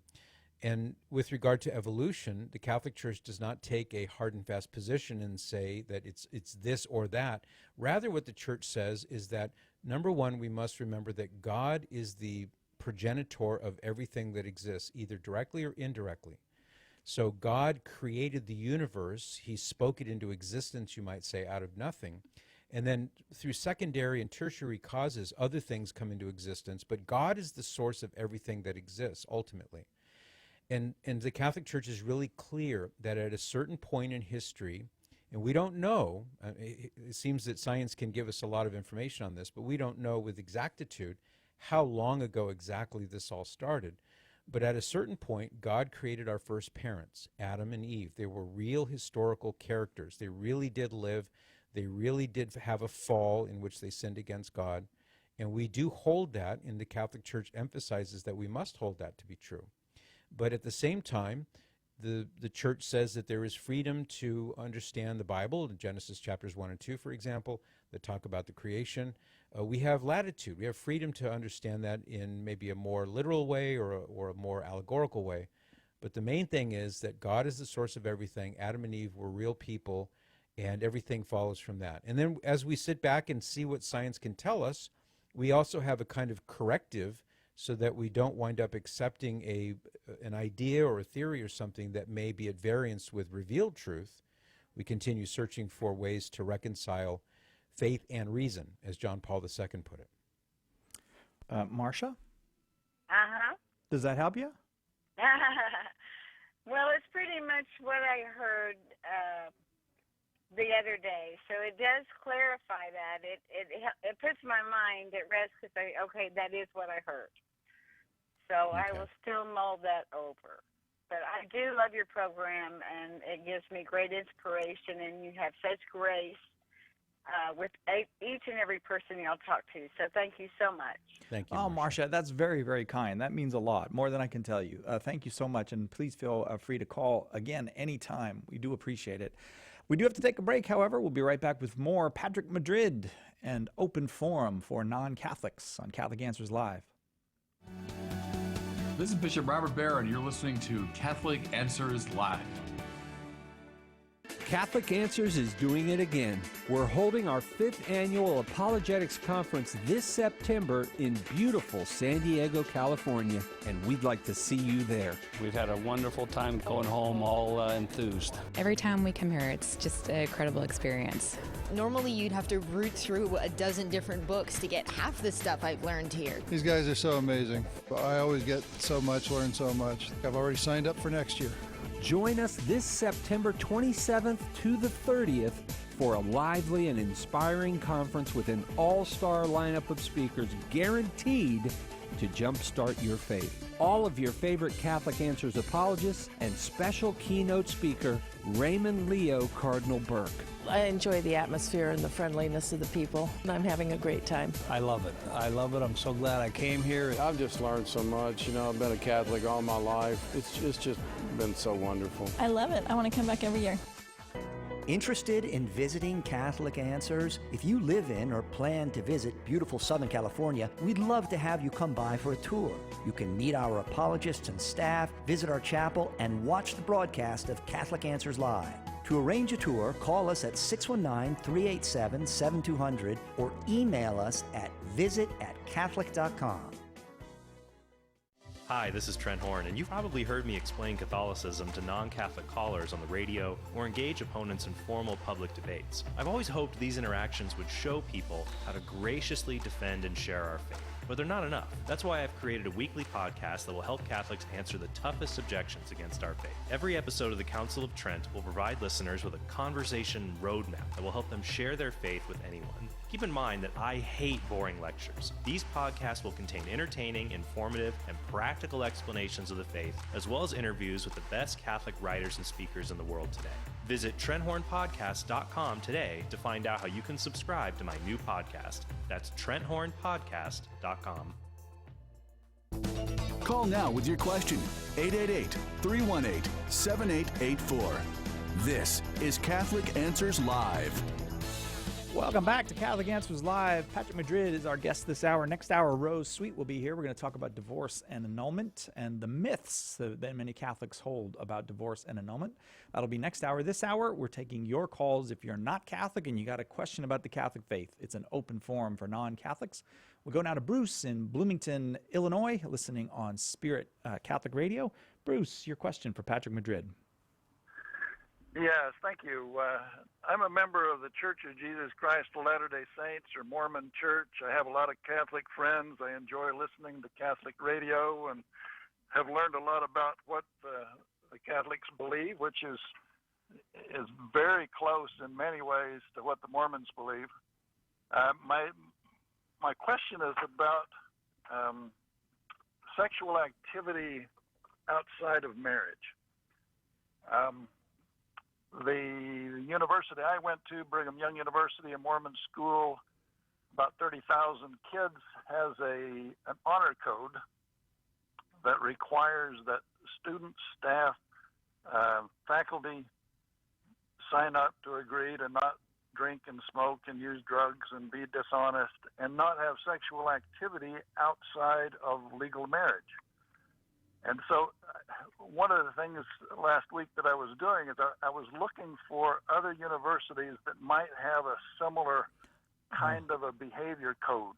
And with regard to evolution, the Catholic Church does not take a hard and fast position and say that it's this or that. Rather, what the Church says is that, number one, we must remember that God is the progenitor of everything that exists, either directly or indirectly. So God created the universe. He spoke it into existence, you might say, out of nothing. And then through secondary and tertiary causes, other things come into existence. But God is the source of everything that exists, ultimately. And the Catholic Church is really clear that at a certain point in history, and we don't know, it seems that science can give us a lot of information on this, but we don't know with exactitude how long ago exactly this all started. But at a certain point, God created our first parents, Adam and Eve. They were real historical characters. They really did live. They really did have a fall in which they sinned against God. And we do hold that, and the Catholic Church emphasizes that we must hold that to be true. But at the same time, the Church says that there is freedom to understand the Bible, in Genesis chapters 1 and 2, for example, that talk about the creation. We have latitude. We have freedom to understand that in maybe a more literal way or a more allegorical way. But the main thing is that God is the source of everything. Adam and Eve were real people, and everything follows from that. And then as we sit back and see what science can tell us, we also have a kind of corrective so that we don't wind up accepting an idea or a theory or something that may be at variance with revealed truth. We continue searching for ways to reconcile faith and reason, as John Paul II put it. Marcia? Uh-huh. Does that help you? Well, it's pretty much what I heard the other day. So it does clarify that. It puts my mind at rest because okay, that is what I heard. So okay. I will still mull that over. But I do love your program, and it gives me great inspiration, and you have such grace with each and every person y'all talk to. So thank you so much. Thank you, Oh, Marcia, that's very, very kind. That means a lot, more than I can tell you. Thank you so much, and please feel free to call again anytime. We do appreciate it. We do have to take a break, however. We'll be right back with more Patrick Madrid and Open Forum for Non-Catholics on Catholic Answers Live. This is Bishop Robert Baer, and you're listening to Catholic Answers Live. Catholic Answers is doing it again. We're holding our 5th annual Apologetics Conference this September in beautiful San Diego, California, and we'd like to see you there. We've had a wonderful time going home all enthused. Every time we come here, it's just an incredible experience. Normally, you'd have to root through a dozen different books to get half the stuff I've learned here. These guys are so amazing. I always get so much, learn so much. I've already signed up for next year. Join us this September 27th to the 30th for a lively and inspiring conference with an all-star lineup of speakers guaranteed to jumpstart your faith. All of your favorite Catholic Answers apologists and special keynote speaker Raymond Leo Cardinal Burke. I enjoy the atmosphere and the friendliness of the people, and I'm having a great time. I love it. I love it. I'm so glad I came here. I've just learned so much. You know, I've been a Catholic all my life. It's just been so wonderful. I love it. I want to come back every year. Interested in visiting Catholic Answers? If you live in or plan to visit beautiful Southern California, we'd love to have you come by for a tour. You can meet our apologists and staff, visit our chapel, and watch the broadcast of Catholic Answers Live. To arrange a tour, call us at 619-387-7200 or email us at visit@catholic.com. Hi, this is Trent Horn, and you've probably heard me explain Catholicism to non-Catholic callers on the radio or engage opponents in formal public debates. I've always hoped these interactions would show people how to graciously defend and share our faith. But they're not enough. That's why I've created a weekly podcast that will help Catholics answer the toughest objections against our faith. Every episode of the Council of Trent will provide listeners with a conversation roadmap that will help them share their faith with anyone. Keep in mind that I hate boring lectures. These podcasts will contain entertaining, informative, and practical explanations of the faith, as well as interviews with the best Catholic writers and speakers in the world today. Visit TrentHornPodcast.com today to find out how you can subscribe to my new podcast. That's TrentHornPodcast.com. Call now with your question. 888-318-7884. This is Catholic Answers Live. Welcome back to Catholic Answers Live. Patrick Madrid is our guest this hour. Next hour, Rose Sweet will be here. We're going to talk about divorce and annulment and the myths that many Catholics hold about divorce and annulment. That'll be next hour. This hour, we're taking your calls if you're not Catholic and you got a question about the Catholic faith. It's an open forum for non-Catholics. We'll go now to Bruce in Bloomington, Illinois, listening on Spirit Catholic Radio. Bruce, your question for Patrick Madrid. Yes, thank you. I'm a member of the Church of Jesus Christ of Latter-day Saints, or Mormon Church. I have a lot of Catholic friends. I enjoy listening to Catholic radio and have learned a lot about what the Catholics believe, which is very close in many ways to what the Mormons believe. My question is about sexual activity outside of marriage. The university I went to, Brigham Young University, a Mormon school, about 30,000 kids, has an honor code that requires that students, staff, faculty sign up to agree to not drink and smoke and use drugs and be dishonest and not have sexual activity outside of legal marriage. And so one of the things last week that I was doing is I was looking for other universities that might have a similar kind of a behavior code.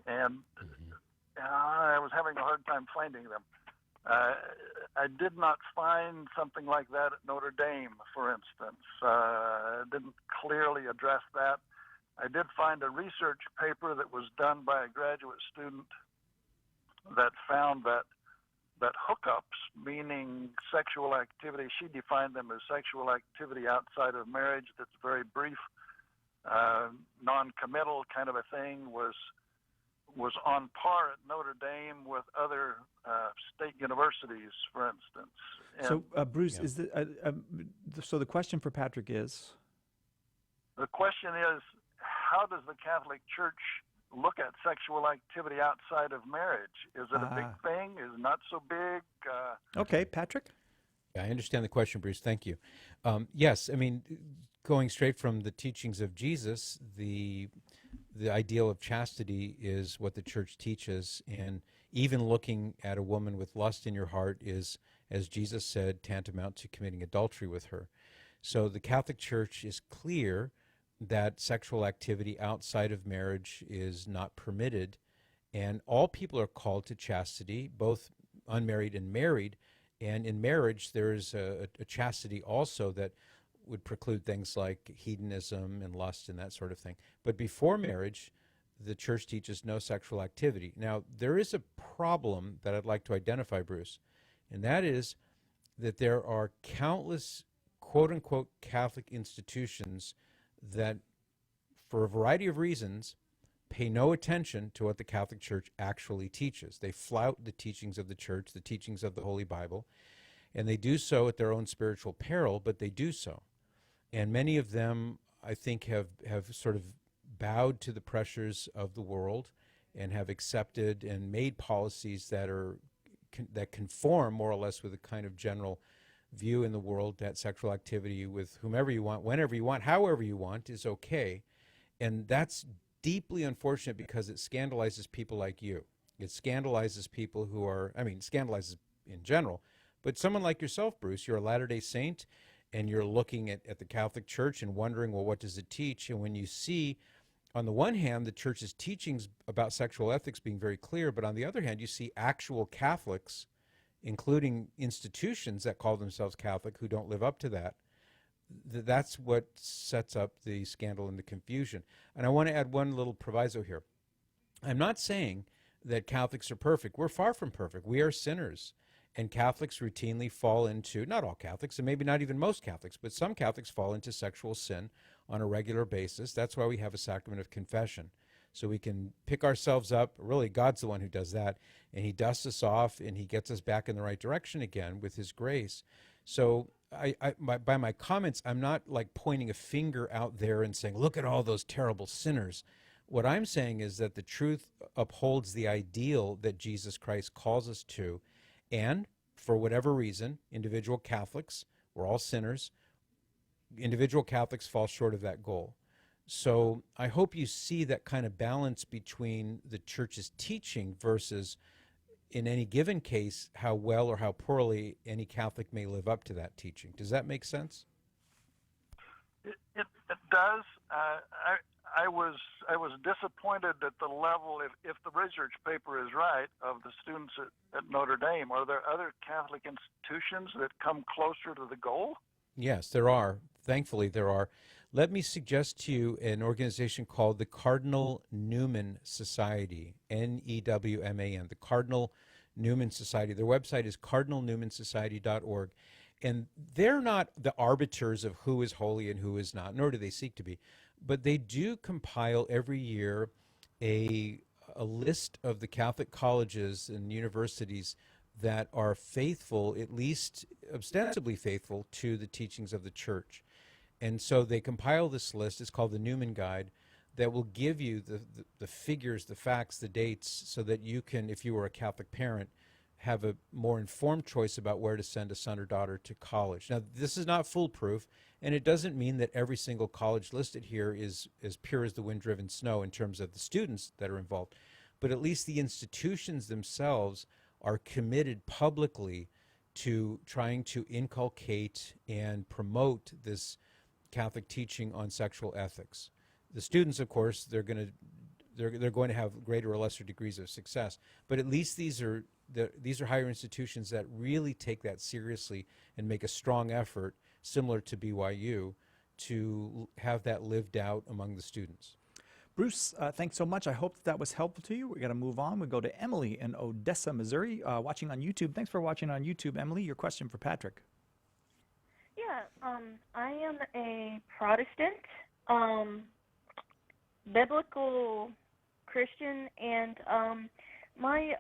And I was having a hard time finding them. I did not find something like that at Notre Dame, for instance. It didn't clearly address that. I did find a research paper that was done by a graduate student that found that hookups, meaning sexual activity, she defined them as sexual activity outside of marriage that's very brief, non-committal kind of a thing, was on par at Notre Dame with other state universities, for instance. And so, Bruce, is so the question for Patrick is? The question is, how does the Catholic Church look at sexual activity outside of marriage? Is it a big thing? Is it not so big? Okay, Patrick? Yeah, I understand the question, Bruce. Thank you. Yes, I mean, going straight from the teachings of Jesus, the ideal of chastity is what the Church teaches, and even looking at a woman with lust in your heart is, as Jesus said, tantamount to committing adultery with her. So the Catholic Church is clear that sexual activity outside of marriage is not permitted, and all people are called to chastity, both unmarried and married. And in marriage, there is a chastity also that would preclude things like hedonism and lust and that sort of thing. But before marriage, the Church teaches no sexual activity. Now, there is a problem that I'd like to identify, Bruce, and that is that there are countless quote-unquote Catholic institutions that, for a variety of reasons, pay no attention to what the Catholic Church actually teaches. They flout the teachings of the Church, the teachings of the Holy Bible, and they do so at their own spiritual peril, but they do so. And many of them, I think, have sort of bowed to the pressures of the world and have accepted and made policies that conform more or less with a kind of general view in the world that sexual activity with whomever you want, whenever you want, however you want is okay. And that's deeply unfortunate because it scandalizes people like you. It scandalizes people who are, scandalizes in general, but someone like yourself, Bruce, you're a Latter-day Saint, and you're looking at the Catholic Church and wondering, well, what does it teach? And when you see, on the one hand, the Church's teachings about sexual ethics being very clear, but on the other hand, you see actual Catholics, including institutions that call themselves Catholic, who don't live up to that. That's what sets up the scandal and the confusion. And I want to add one little proviso here. I'm not saying that Catholics are perfect. We're far from perfect. We are sinners. And Catholics routinely fall into, not all Catholics, and maybe not even most Catholics, but some Catholics fall into sexual sin on a regular basis. That's why we have a sacrament of confession. So we can pick ourselves up. Really, God's the one who does that. And he dusts us off, and he gets us back in the right direction again with his grace. So by my comments, I'm not like pointing a finger out there and saying, look at all those terrible sinners. What I'm saying is that the truth upholds the ideal that Jesus Christ calls us to. And for whatever reason, individual Catholics, we're all sinners, individual Catholics fall short of that goal. So I hope you see that kind of balance between the Church's teaching versus, in any given case, how well or how poorly any Catholic may live up to that teaching. Does that make sense? It does. I was disappointed at the level, if the research paper is right, of the students at Notre Dame. Are there other Catholic institutions that come closer to the goal? Yes, there are. Thankfully, there are. Let me suggest to you an organization called the Cardinal Newman Society, N-E-W-M-A-N, the Cardinal Newman Society. Their website is cardinalnewmansociety.org. And they're not the arbiters of who is holy and who is not, nor do they seek to be. But they do compile every year a list of the Catholic colleges and universities that are faithful, at least ostensibly faithful, to the teachings of the Church. And so they compile this list. It's called the Newman Guide, that will give you the figures, the facts, the dates, so that you can, if you were a Catholic parent, have a more informed choice about where to send a son or daughter to college. Now, this is not foolproof, and it doesn't mean that every single college listed here is as pure as the wind-driven snow in terms of the students that are involved. But at least the institutions themselves are committed publicly to trying to inculcate and promote this Catholic teaching on sexual ethics. The students, of course, they're going to have greater or lesser degrees of success, but at least these are higher institutions that really take that seriously and make a strong effort, similar to BYU, to have that lived out among the students. Bruce, thanks so much. I hope that was helpful to you. We're going to move on. We go to Emily in Odessa, Missouri, watching on YouTube. Thanks for watching on YouTube, Emily. Your question for Patrick. Yeah, I am a Protestant, biblical Christian, and my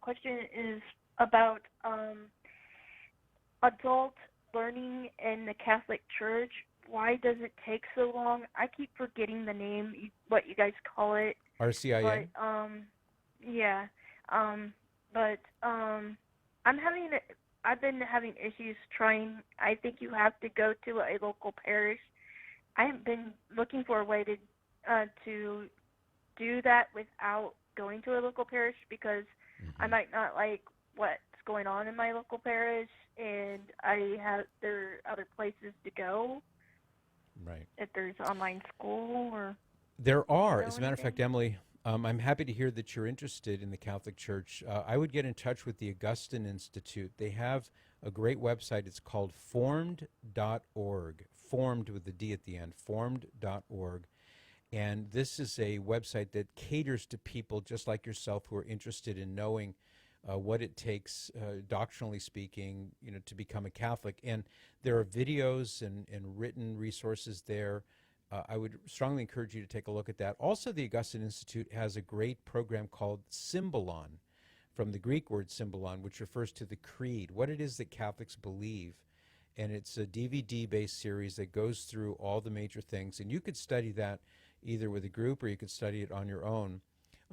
question is about adult learning in the Catholic Church. Why does it take so long? I keep forgetting the name, what you guys call it. RCIA? But I've been having issues trying. I think you have to go to a local parish. I have been looking for a way to do that without going to a local parish, because I might not like what's going on in my local parish, and there are other places to go. Right. If there's online school or there are, know as a matter of fact, anything? Emily, I'm happy to hear that you're interested in the Catholic Church. I would get in touch with the Augustine Institute. They have a great website. It's called formed.org, formed with the D at the end, formed.org. And this is a website that caters to people just like yourself who are interested in knowing what it takes, doctrinally speaking, to become a Catholic. And there are videos and written resources there. I would strongly encourage you to take a look at that. Also, the Augustine Institute has a great program called Symbolon, from the Greek word symbolon, which refers to the creed, what it is that Catholics believe. And it's a DVD-based series that goes through all the major things. And you could study that either with a group or you could study it on your own.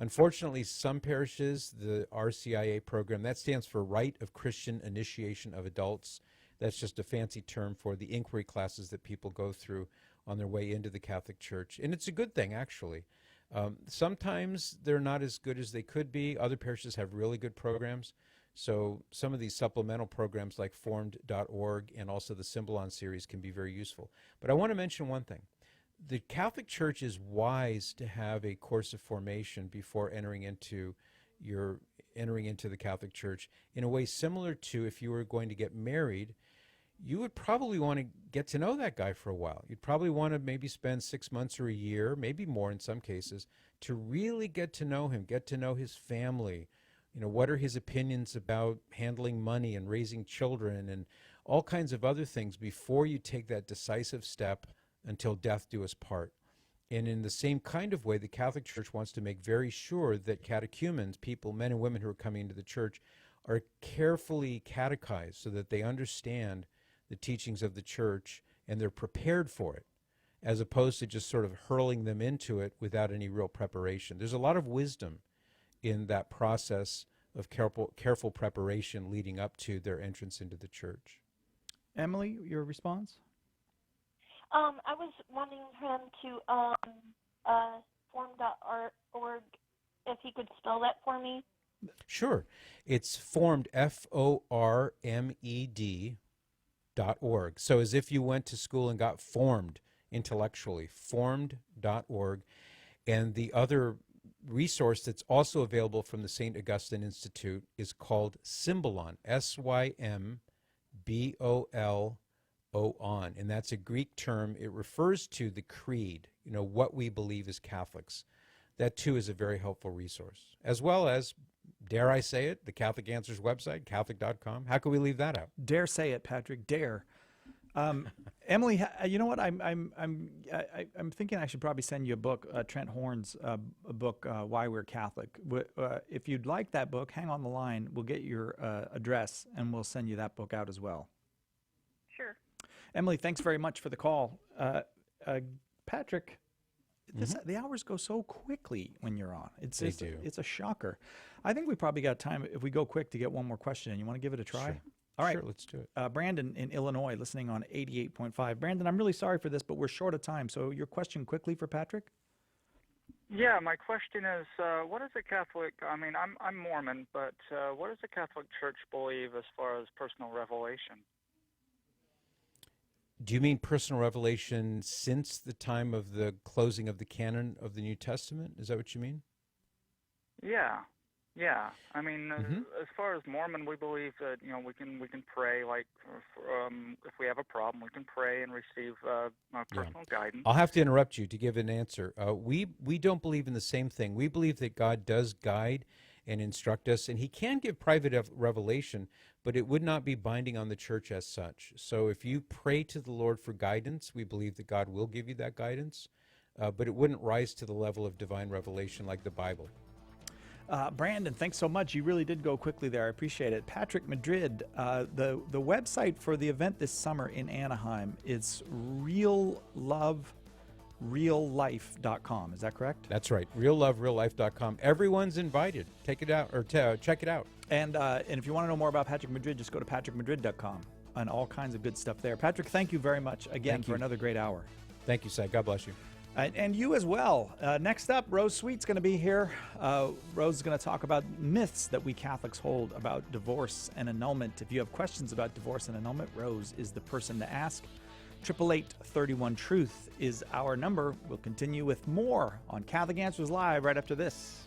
Unfortunately, some parishes, the RCIA program, that stands for Rite of Christian Initiation of Adults. That's just a fancy term for the inquiry classes that people go through on their way into the Catholic Church. And it's a good thing, actually. Sometimes they're not as good as they could be. Other parishes have really good programs. So some of these supplemental programs like formed.org and also the Symbolon series can be very useful. But I want to mention one thing. The Catholic Church is wise to have a course of formation before entering into the Catholic Church in a way similar to if you were going to get married. You would probably want to get to know that guy for a while. You'd probably want to maybe spend 6 months or a year, maybe more in some cases, to really get to know him, get to know his family. What are his opinions about handling money and raising children and all kinds of other things before you take that decisive step until death do us part. And in the same kind of way, the Catholic Church wants to make very sure that catechumens, people, men and women who are coming into the church, are carefully catechized so that they understand the teachings of the church and they're prepared for it, as opposed to just sort of hurling them into it without any real preparation. There's a lot of wisdom in that process of careful preparation leading up to their entrance into the church. Emily, your response? I was wanting him to form.org, if he could spell that for me. Sure. It's formed, FORMED.org. So as if you went to school and got formed intellectually, formed.org. And the other resource that's also available from the St. Augustine Institute is called Symbolon, SYMBOLON, and that's a Greek term. It refers to the creed, what we believe as Catholics. That too is a very helpful resource, as well as, dare I say it, the Catholic Answers website, Catholic.com. How can we leave that out? Dare say it, Patrick. Dare. Emily, you know what? I'm thinking I should probably send you a book, Trent Horn's book, Why We're Catholic. If you'd like that book, hang on the line. We'll get your address and we'll send you that book out as well. Sure. Emily, thanks very much for the call. Patrick, the hours go so quickly when you're on. It's a shocker. I think we probably got time, if we go quick, to get one more question. You want to give it a try? Sure. All right. Sure, let's do it. Brandon in Illinois, listening on 88.5. Brandon, I'm really sorry for this, but we're short of time. So your question quickly for Patrick? Yeah, my question is, what is a Catholic, I'm Mormon, but what does the Catholic Church believe as far as personal revelation? Do you mean personal revelation since the time of the closing of the canon of the New Testament? Is that what you mean? Yeah. As far as Mormon, we believe that we can pray, like if we have a problem, we can pray and receive personal guidance. I'll have to interrupt you to give an answer. We don't believe in the same thing. We believe that God does guide and instruct us, and He can give private revelation, but it would not be binding on the church as such. So if you pray to the Lord for guidance, we believe that God will give you that guidance, but it wouldn't rise to the level of divine revelation like the Bible. Brandon, thanks so much. You really did go quickly there. I appreciate it. Patrick Madrid, the website for the event this summer in Anaheim is reallovereallife.com. Is that correct? That's right. reallovereallife.com. Everyone's invited. Take it out or check it out. And if you want to know more about Patrick Madrid, just go to patrickmadrid.com and all kinds of good stuff there. Patrick, thank you very much again for another great hour. Thank you, Cy. God bless you. And you as well. Next up, Rose Sweet's going to be here. Rose is going to talk about myths that we Catholics hold about divorce and annulment. If you have questions about divorce and annulment, Rose is the person to ask. 888-31-TRUTH is our number. We'll continue with more on Catholic Answers Live right after this.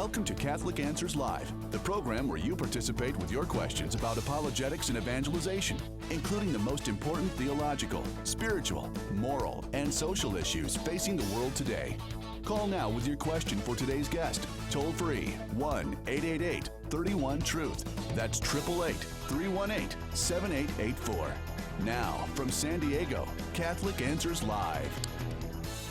Welcome to Catholic Answers Live, the program where you participate with your questions about apologetics and evangelization, including the most important theological, spiritual, moral, and social issues facing the world today. Call now with your question for today's guest. Toll free 1-888-31-TRUTH. That's 888-318-7884. Now, from San Diego, Catholic Answers Live.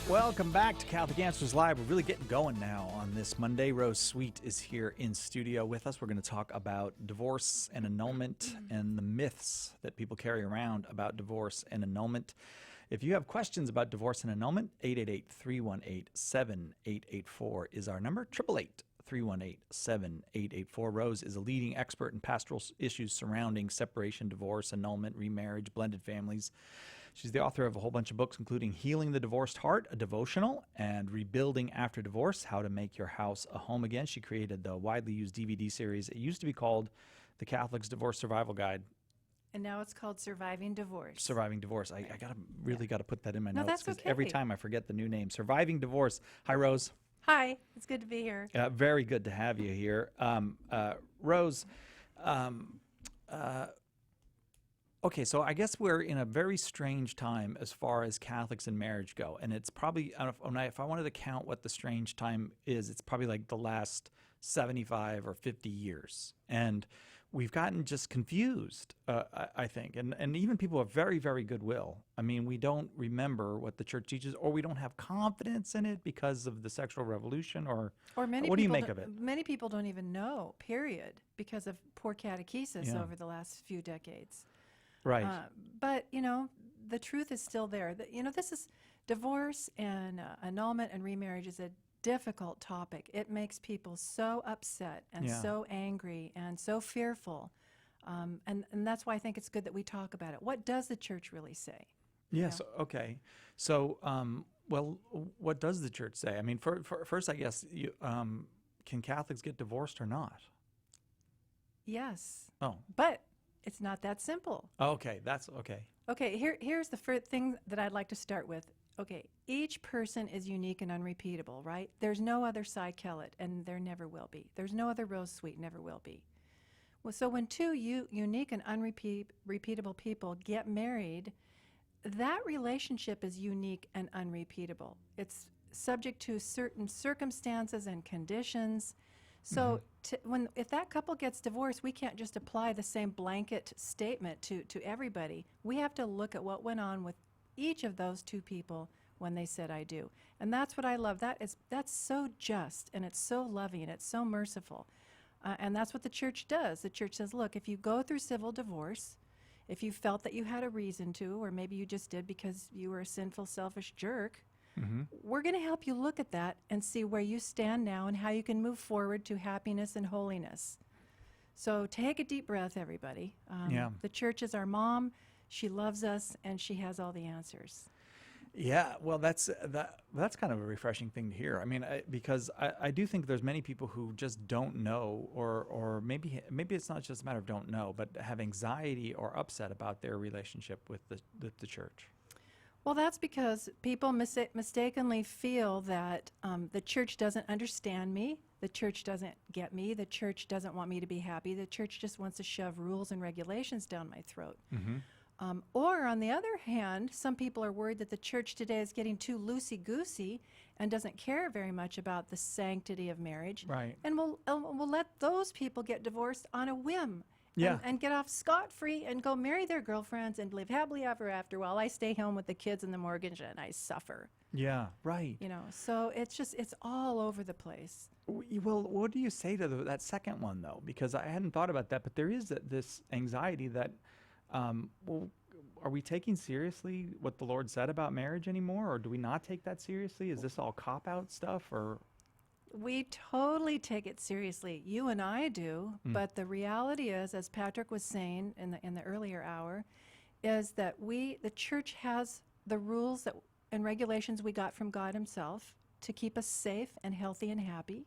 Welcome back to Catholic Answers Live. We're really getting going now on this Monday. Rose Sweet is here in studio with us. We're going to talk about divorce and annulment and the myths that people carry around about divorce and annulment. If you have questions about divorce and annulment, 888-318-7884 is our number. 888-318-7884. Rose is a leading expert in pastoral issues surrounding separation, divorce, annulment, remarriage, blended families. She's the author of a whole bunch of books, including Healing the Divorced Heart, a devotional, and Rebuilding After Divorce, How to Make Your House a Home Again. She created the widely used DVD series. It used to be called The Catholic's Divorce Survival Guide. And now it's called Surviving Divorce. Surviving Divorce. I gotta put that in my No, notes, that's every okay. time I forget the new name. Surviving Divorce. Hi, Rose. Hi, it's good to be here. Very good to have you here. Rose, okay, so I guess we're in a very strange time as far as Catholics and marriage go. And it's probably, if I wanted to count what the strange time is, it's probably like the last 75 or 50 years. And we've gotten just confused, I think. And even people of very, very goodwill. I mean, we don't remember what the church teaches, or we don't have confidence in it because of the sexual revolution, or many what do you people make of it? Many people don't even know, period, because of poor catechesis Yeah. over the last few decades. Right. But, the truth is still there. This is divorce and annulment and remarriage is a difficult topic. It makes people so upset and so angry and so fearful. And that's why I think it's good that we talk about it. What does the church really say? Yes. Okay. So, well, what does the church say? I mean, first, I guess, can Catholics get divorced or not? Yes. Oh. But it's not that simple. Okay. That's okay. Okay. Here's the first thing that I'd like to start with. Okay. Each person is unique and unrepeatable, right? There's no other Cy Kellett, and there never will be. There's no other Rose Sweet, never will be. Well, so when two unique and unrepeatable people get married, that relationship is unique and unrepeatable. It's subject to certain circumstances and conditions. So if that couple gets divorced, we can't just apply the same blanket statement to everybody. We have to look at what went on with each of those two people when they said I do. And that's what I love. That's so just, and it's so loving, and it's so merciful. And that's what the church does. The church says, look, if you go through civil divorce, if you felt that you had a reason to, or maybe you just did because you were a sinful, selfish jerk, we're going to help you look at that and see where you stand now and how you can move forward to happiness and holiness. So take a deep breath, everybody. The church is our mom. She loves us, and she has all the answers. Yeah, well, that's kind of a refreshing thing to hear. I mean, because I do think there's many people who just don't know, or maybe it's not just a matter of don't know, but have anxiety or upset about their relationship with the church. Well, that's because people mistakenly feel that the church doesn't understand me, the church doesn't get me, the church doesn't want me to be happy, the church just wants to shove rules and regulations down my throat. Or on the other hand, some people are worried that the church today is getting too loosey-goosey and doesn't care very much about the sanctity of marriage. Right. And we'll let those people get divorced on a whim. Yeah. And get off scot-free and go marry their girlfriends and live happily ever after while I stay home with the kids and the mortgage and I suffer. Yeah, right. So it's all over the place. Well, what do you say to that second one, though? Because I hadn't thought about that, but there is this anxiety that, well, are we taking seriously what the Lord said about marriage anymore, or do we not take that seriously? Is this all cop-out stuff, or... We totally take it seriously. You and I do, but the reality is, as Patrick was saying in the earlier hour, is that the church has the rules and regulations we got from God himself to keep us safe and healthy and happy.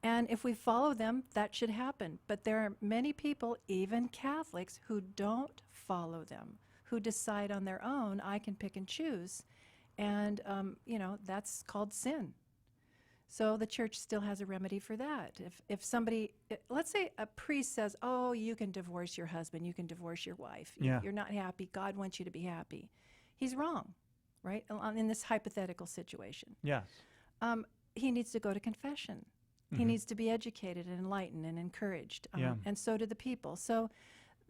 And if we follow them, that should happen. But there are many people, even Catholics, who don't follow them, who decide on their own, I can pick and choose. And, that's called sin. So the church still has a remedy for that. If somebody, let's say a priest says, oh, you can divorce your husband, you can divorce your wife. Yeah. You're not happy. God wants you to be happy. He's wrong, right? In this hypothetical situation. Yes. He needs to go to confession. He needs to be educated and enlightened and encouraged. Yeah. And so do the people. So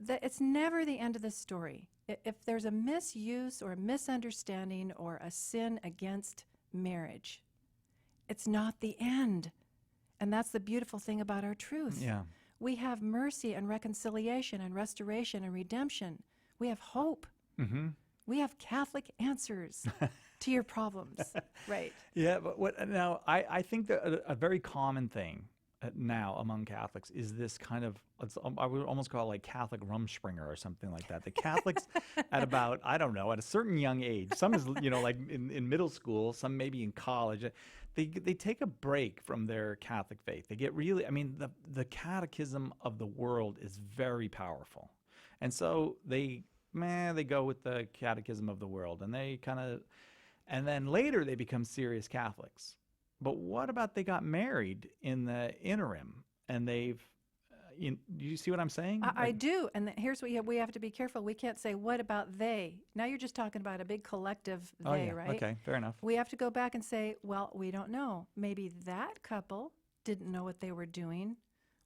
it's never the end of the story. If there's a misuse or a misunderstanding or a sin against marriage, it's not the end. And that's the beautiful thing about our truth. Yeah. We have mercy and reconciliation and restoration and redemption. We have hope. Mm-hmm. We have Catholic answers to your problems. Right. Yeah, but now I think that a very common thing now among Catholics is this kind of, I would almost call it like Catholic Rumspringer or something like that. The Catholics at about, I don't know, at a certain young age, some is, like in middle school, some maybe in college, they take a break from their Catholic faith. They get really, the catechism of the world is very powerful. And so they go with the catechism of the world, and and then later they become serious Catholics. But what about they got married in the interim and they've, do you see what I'm saying? I do. And here's what we have to be careful. We can't say, what about they? Now you're just talking about a big collective they, right? Okay, fair enough. We have to go back and say, well, we don't know. Maybe that couple didn't know what they were doing,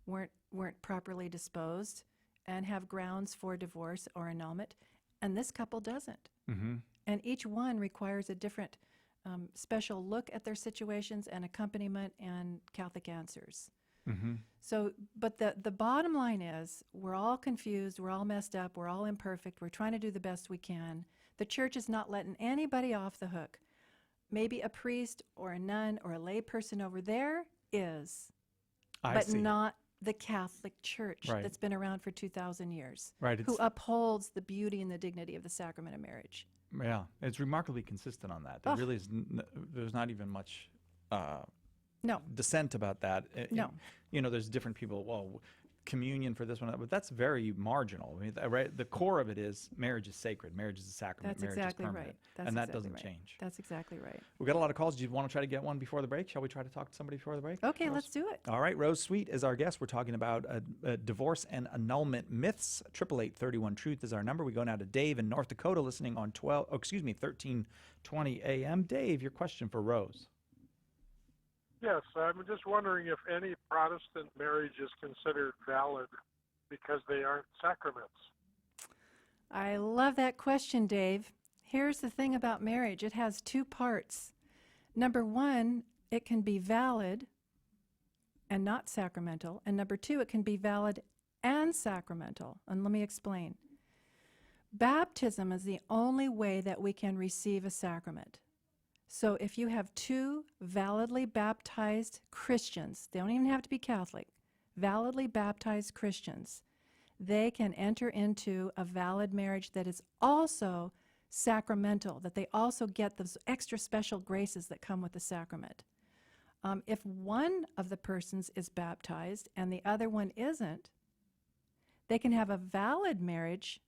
weren't properly disposed, and have grounds for divorce or annulment, and this couple doesn't. Mm-hmm. And each one requires a different special look at their situations and accompaniment and Catholic answers. Mm-hmm. So, but the bottom line is, we're all confused, we're all messed up, we're all imperfect, we're trying to do the best we can. The church is not letting anybody off the hook. Maybe a priest or a nun or a lay person over there is, but not the Catholic Church that's been around for 2,000 years, who upholds the beauty and the dignity of the sacrament of marriage. Yeah, it's remarkably consistent on that. There really is there's not even much dissent about that. No. There's different people, well, communion for this one, but that's very marginal. The core of it is marriage is sacred. Marriage is a sacrament. That's marriage exactly is permanent. right. That's and that exactly doesn't right. change. That's exactly right. We've got a lot of calls. Do you want to try to get one before the break? Shall we try to talk to somebody before the break? Okay, Rose? let's do it. All right, Rose Sweet is our guest. We're talking about divorce and annulment myths. 888-31-TRUTH is our number. We go now to Dave in North Dakota listening on 1320 AM. Dave, your question for Rose. Yes, I'm just wondering if any Protestant marriage is considered valid because they aren't sacraments. I love that question, Dave. Here's the thing about marriage. It has two parts. Number one, it can be valid and not sacramental. And number two, it can be valid and sacramental. And let me explain. Baptism is the only way that we can receive a sacrament. So if you have two validly baptized Christians, they don't even have to be Catholic, validly baptized Christians, they can enter into a valid marriage that is also sacramental, that they also get those extra special graces that come with the sacrament. If one of the persons is baptized and the other one isn't, they can have a valid marriage,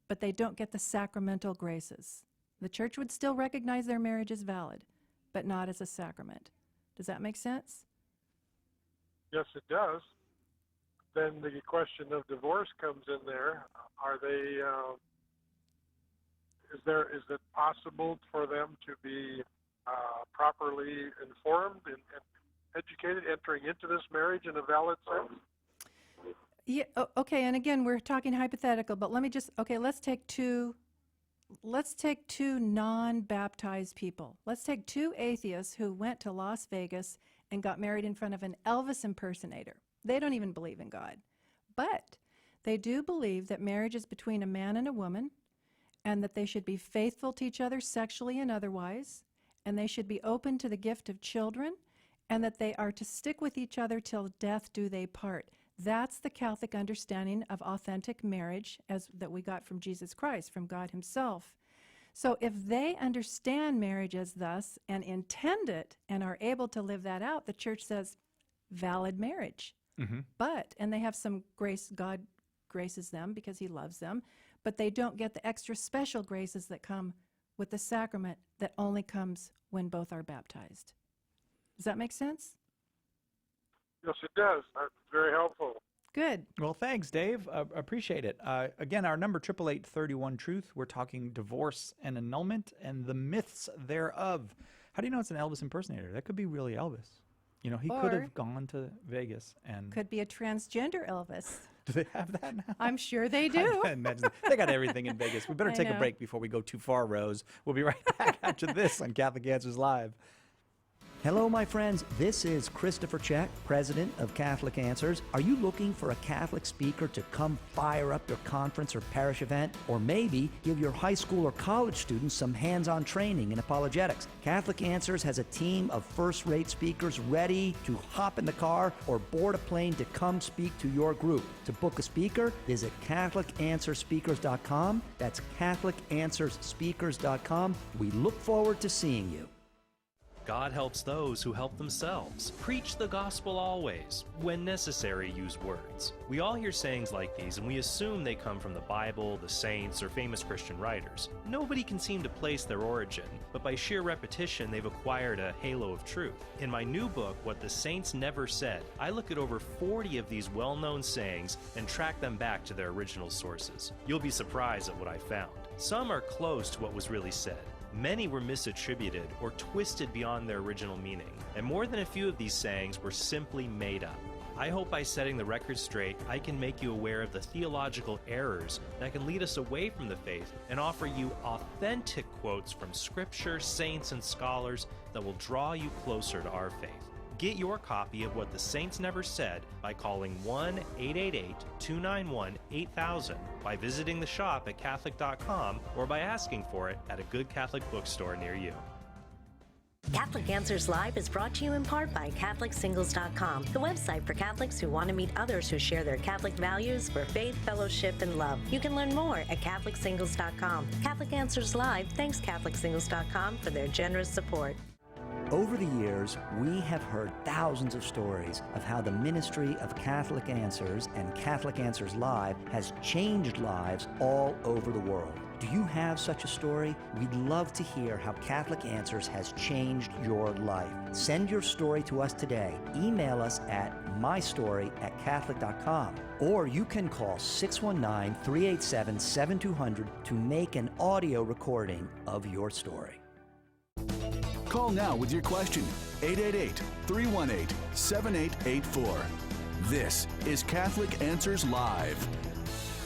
but they don't get the sacramental graces. The church would still recognize their marriage as valid, but not as a sacrament. Does that make sense? Yes, it does. Then the question of divorce comes in there. Are they? Is it possible for them to be properly informed and educated, entering into this marriage in a valid sense? Yeah. Okay. And again, we're talking hypothetical, but let's take two non-baptized people. Let's take two atheists who went to Las Vegas and got married in front of an Elvis impersonator. They don't even believe in God. But they do believe that marriage is between a man and a woman, and that they should be faithful to each other sexually and otherwise, and they should be open to the gift of children, and that they are to stick with each other till death do they part. That's the Catholic understanding of authentic marriage that we got from Jesus Christ, from God himself. So if they understand marriage as thus and intend it and are able to live that out, the church says valid marriage. Mm-hmm. And they have some grace, God graces them because he loves them, but they don't get the extra special graces that come with the sacrament that only comes when both are baptized. Does that make sense? Yes, it does. That's very helpful. Good. Well, thanks, Dave. Appreciate it. Again, our number 888-31-TRUTH. We're talking divorce and annulment and the myths thereof. How do you know it's an Elvis impersonator? That could be really Elvis. You know, he could Or- have gone to Vegas and... Could be a transgender Elvis. Do they have that now? I'm sure they do. I imagine they got everything in Vegas. We better I take a know. break before we go too far, Rose. We'll be right back after this on Catholic Answers Live. Hello, my friends. This is Christopher Check, president of Catholic Answers. Are you looking for a Catholic speaker to come fire up your conference or parish event? Or maybe give your high school or college students some hands-on training in apologetics? Catholic Answers has a team of first-rate speakers ready to hop in the car or board a plane to come speak to your group. To book a speaker, visit CatholicAnswersSpeakers.com. That's CatholicAnswersSpeakers.com. We look forward to seeing you. God helps those who help themselves. Preach the gospel always. When necessary, use words. We all hear sayings like these, and we assume they come from the Bible, the saints, or famous Christian writers. Nobody can seem to place their origin, but by sheer repetition, they've acquired a halo of truth. In my new book, What the Saints Never Said, I look at over 40 of these well-known sayings and track them back to their original sources. You'll be surprised at what I found. Some are close to what was really said. Many were misattributed or twisted beyond their original meaning, and more than a few of these sayings were simply made up. I hope by setting the record straight, I can make you aware of the theological errors that can lead us away from the faith and offer you authentic quotes from Scripture, saints, and scholars that will draw you closer to our faith. Get your copy of What the Saints Never Said by calling 1-888-291-8000, by visiting the shop at Catholic.com, or by asking for it at a good Catholic bookstore near you. Catholic Answers Live is brought to you in part by CatholicSingles.com, the website for Catholics who want to meet others who share their Catholic values for faith, fellowship, and love. You can learn more at CatholicSingles.com. Catholic Answers Live thanks CatholicSingles.com for their generous support. Over the years, we have heard thousands of stories of how the ministry of Catholic Answers and Catholic Answers Live has changed lives all over the world. Do you have such a story? We'd love to hear how Catholic Answers has changed your life. Send your story to us today. Email us at mystory@catholic.com, or you can call 619-387-7200 to make an audio recording of your story. Call now with your question. 888-318-7884. This is Catholic Answers Live.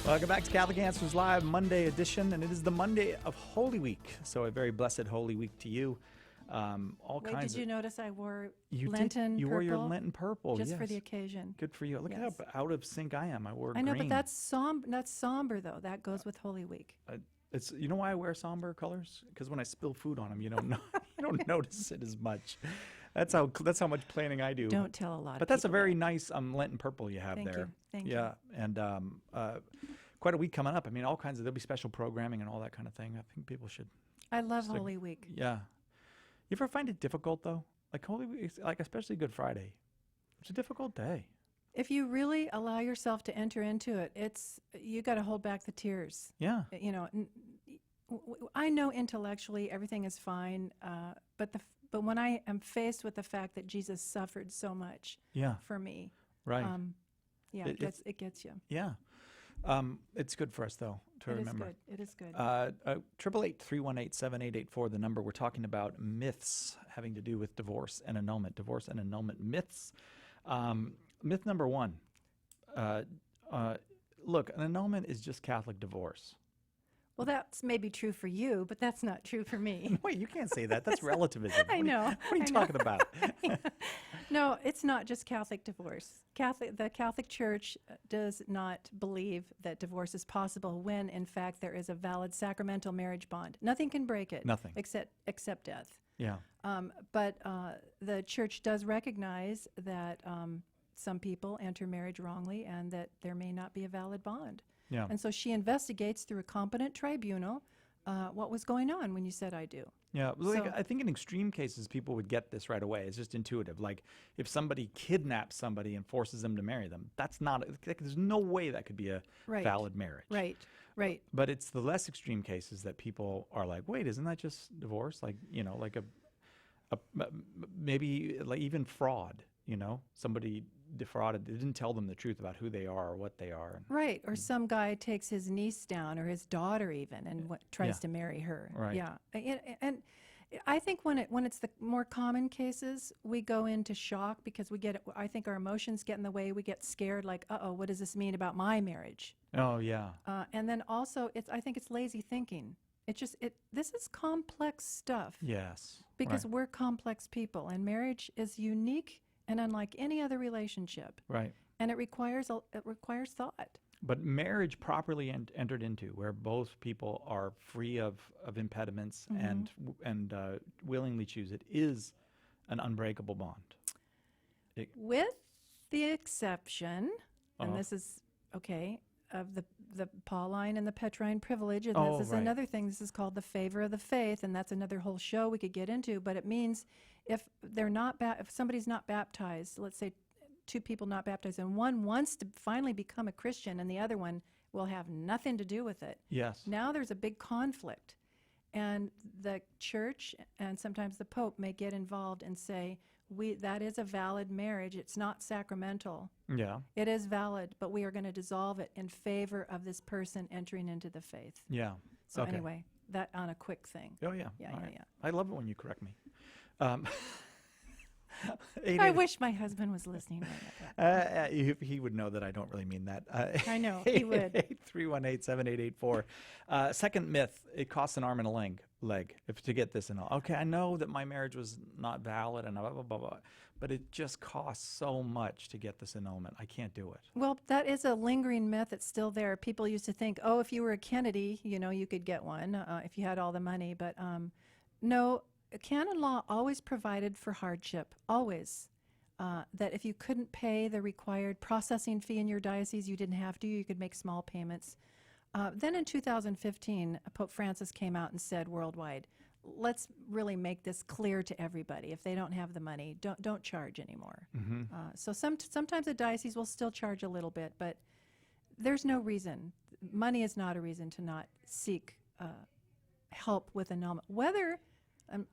Welcome back to Catholic Answers Live, Monday edition, and it is the Monday of Holy Week. So a very blessed Holy Week to you. Wait, did you notice I wore You Lenten did. You purple? wore your Lenten purple, Just for yes. the occasion. Good for you. Look Yes. at how out of sync I am. I wore I know, green. but that's somber though. That goes with Holy Week. It's, you know why I wear somber colors? Because when I spill food on them, you don't know, you don't notice it as much. That's how much planning I do. Don't tell a lot of But that's a people very nice Lenten purple you have Thank there. you. Thank you. yeah, and quite a week coming up. I mean, all kinds of, there'll be special programming and all that kind of thing. I think people should. I love stick- Holy Week. Yeah. You ever find it difficult though? Like Holy Week, like especially Good Friday. It's a difficult day. If you really allow yourself to enter into it, you got to hold back the tears. Yeah. You know, I know intellectually everything is fine, but when I am faced with the fact that Jesus suffered so much Yeah. for me, Right. Yeah, it gets you. Yeah. It's good for us, though, to remember. It is good. 888-318-7884, the number. We're talking about myths having to do with divorce and annulment. Divorce and annulment myths. Myth number one. Look, an annulment is just Catholic divorce. Well, that's maybe true for you, but that's not true for me. Wait, you can't say that. That's relativism. I know. What are you talking about? No, it's not just Catholic divorce. The Catholic Church does not believe that divorce is possible when, in fact, there is a valid sacramental marriage bond. Nothing can break it. Nothing. Except death. Yeah. But the Church does recognize that some people enter marriage wrongly and that there may not be a valid bond. Yeah. And so she investigates through a competent tribunal what was going on when you said I do. Yeah, like, I think in extreme cases, people would get this right away. It's just intuitive. Like, if somebody kidnaps somebody and forces them to marry them, that's not, there's no way that could be a valid marriage. Right. But it's the less extreme cases that people are like, wait, isn't that just divorce? Like, you know, like maybe like even fraud, somebody defrauded, they didn't tell them the truth about who they are or what they are. Right. Or some guy takes his niece down, or his daughter even, and tries to marry her. Right. Yeah. And I think when it's the more common cases, we go into shock because I think our emotions get in the way. We get scared, like, what does this mean about my marriage? Oh, yeah. And then also, I think it's lazy thinking. This is complex stuff. Yes. Because right. we're complex people, and marriage is unique and unlike any other relationship. Right. And it requires thought. But marriage properly entered into, where both people are free of impediments and willingly choose it, is an unbreakable bond. With the exception, and this is okay, of the Pauline and the Petrine privilege, and this is another thing. This is called the favor of the faith, and that's another whole show we could get into. But it means if somebody's not baptized, let's say 2 people not baptized, and one wants to finally become a Christian, and the other one will have nothing to do with it. Yes. Now there's a big conflict, and the church and sometimes the Pope may get involved and say, that is a valid marriage. It's not sacramental. Yeah. It is valid, but we are going to dissolve it in favor of this person entering into the faith. Yeah. So anyway, that on a quick thing. Oh, yeah. Yeah. I love it when you correct me. I wish my husband was listening right now. He would know that I don't really mean that. I know, he would. 318-7884. Second myth, it costs an arm and a leg to get this and all. Okay, I know that my marriage was not valid and blah, blah, blah, blah, but it just costs so much to get this annulment. I can't do it. Well, that is a lingering myth. It's still there. People used to think, if you were a Kennedy, you could get one if you had all the money. But no, canon law always provided for hardship, always. That if you couldn't pay the required processing fee in your diocese, you didn't have to. You could make small payments. Then in 2015, Pope Francis came out and said worldwide, let's really make this clear to everybody. If they don't have the money, don't charge anymore. Mm-hmm. So sometimes the diocese will still charge a little bit, but there's no reason. Money is not a reason to not seek help with annulment. Whether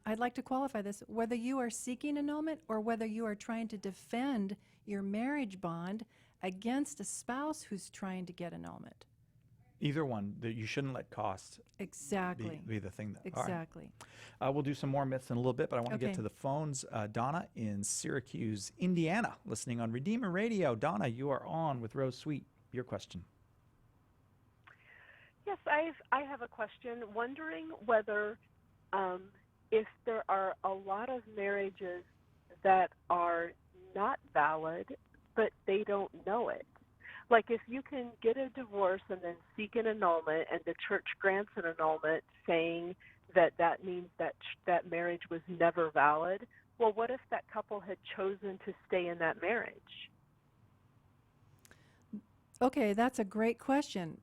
I'd like to qualify this, whether you are seeking annulment or whether you are trying to defend your marriage bond against a spouse who's trying to get annulment. Either one, that you shouldn't let cost be the thing. Exactly. All right. We'll do some more myths in a little bit, but I want to get to the phones. Donna in Syracuse, Indiana, listening on Redeemer Radio. Donna, you are on with Rose Sweet. Your question. Yes, I have a question. Wondering whether if there are a lot of marriages that are not valid, but they don't know it. Like if you can get a divorce and then seek an annulment, and the church grants an annulment saying that means that marriage was never valid, well, what if that couple had chosen to stay in that marriage? Okay, that's a great question.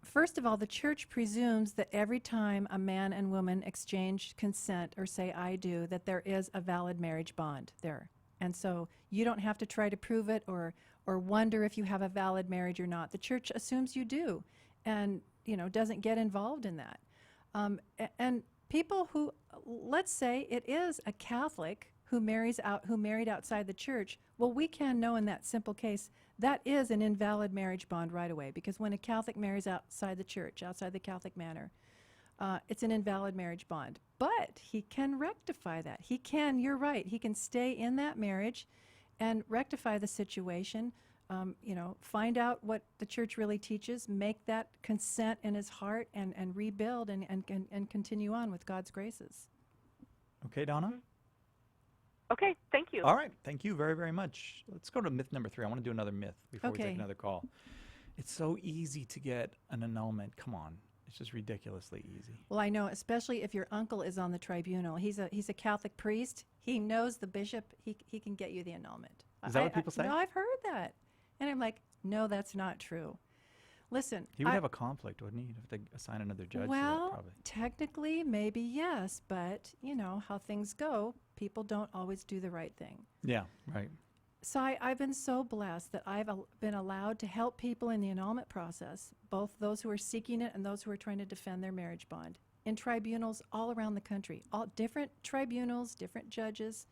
First of all, the church presumes that every time a man and woman exchange consent or say I do, that there is a valid marriage bond there. And so you don't have to try to prove it or wonder if you have a valid marriage or not. The church assumes you do and, doesn't get involved in that. And people who, let's say it is a Catholic who married outside the church, well, we can know in that simple case that is an invalid marriage bond right away, because when a Catholic marries outside the church, outside the Catholic manor, it's an invalid marriage bond. But he can rectify that. You're right, he can stay in that marriage and rectify the situation, find out what the church really teaches, make that consent in his heart, and rebuild and continue on with God's graces. Okay, Donna? Okay, thank you. All right, thank you very, very much. Let's go to myth number 3. I want to do another myth before we take another call. It's so easy to get an annulment. Come on. It's just ridiculously easy. Well, I know, especially if your uncle is on the tribunal. He's a Catholic priest. He knows the bishop. He can get you the annulment. Is that what people say? No, I've heard that. And I'm like, no, that's not true. Listen. He would have a conflict, wouldn't he? He'd have to assign another judge. Well, technically, maybe yes, but you know how things go. People don't always do the right thing. Yeah, right. So I've been so blessed that I've been allowed to help people in the annulment process, both those who are seeking it and those who are trying to defend their marriage bond, in tribunals all around the country, all different tribunals, different judges,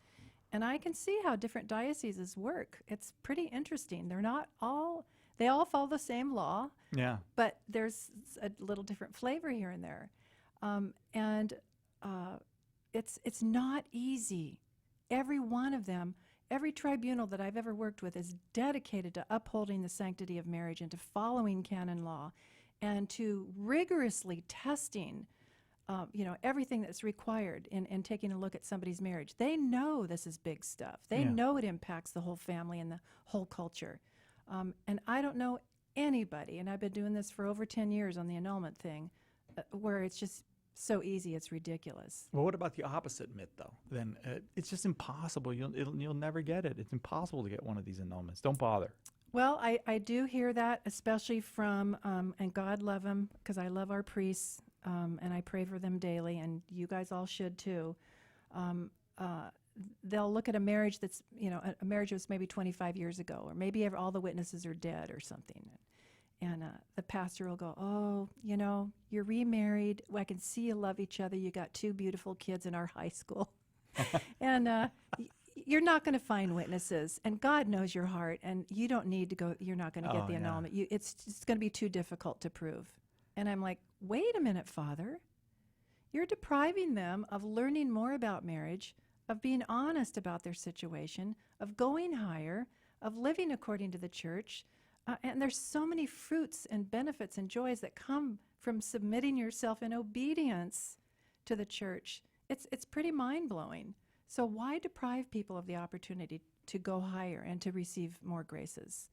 And I can see how different dioceses work. It's pretty interesting. They all follow the same law. Yeah. But there's a little different flavor here and there. It's not easy. Every one of them, every tribunal that I've ever worked with is dedicated to upholding the sanctity of marriage and to following canon law and to rigorously testing everything that's required in taking a look at somebody's marriage. They know this is big stuff. They know it impacts the whole family and the whole culture. And I don't know anybody, and I've been doing this for over 10 years on the annulment thing, where it's just so easy, it's ridiculous. Well, what about the opposite myth, though? Then it's just impossible. You'll never get it. It's impossible to get one of these annulments. Don't bother. Well, I do hear that, especially from, and God love them, because I love our priests, and I pray for them daily, and you guys all should too. They'll look at a marriage that's, a marriage that was maybe 25 years ago, or maybe all the witnesses are dead or something. And the pastor will go, oh, you're remarried. Well, I can see you love each other. You got 2 beautiful kids in our high school. And you're not going to find witnesses. And God knows your heart. And you don't need to go. You're not going to get the annulment. It's going to be too difficult to prove. And I'm like, wait a minute, Father. You're depriving them of learning more about marriage, of being honest about their situation, of going higher, of living according to the church. And there's so many fruits and benefits and joys that come from submitting yourself in obedience to the church. It's pretty mind-blowing. So why deprive people of the opportunity to go higher and to receive more graces?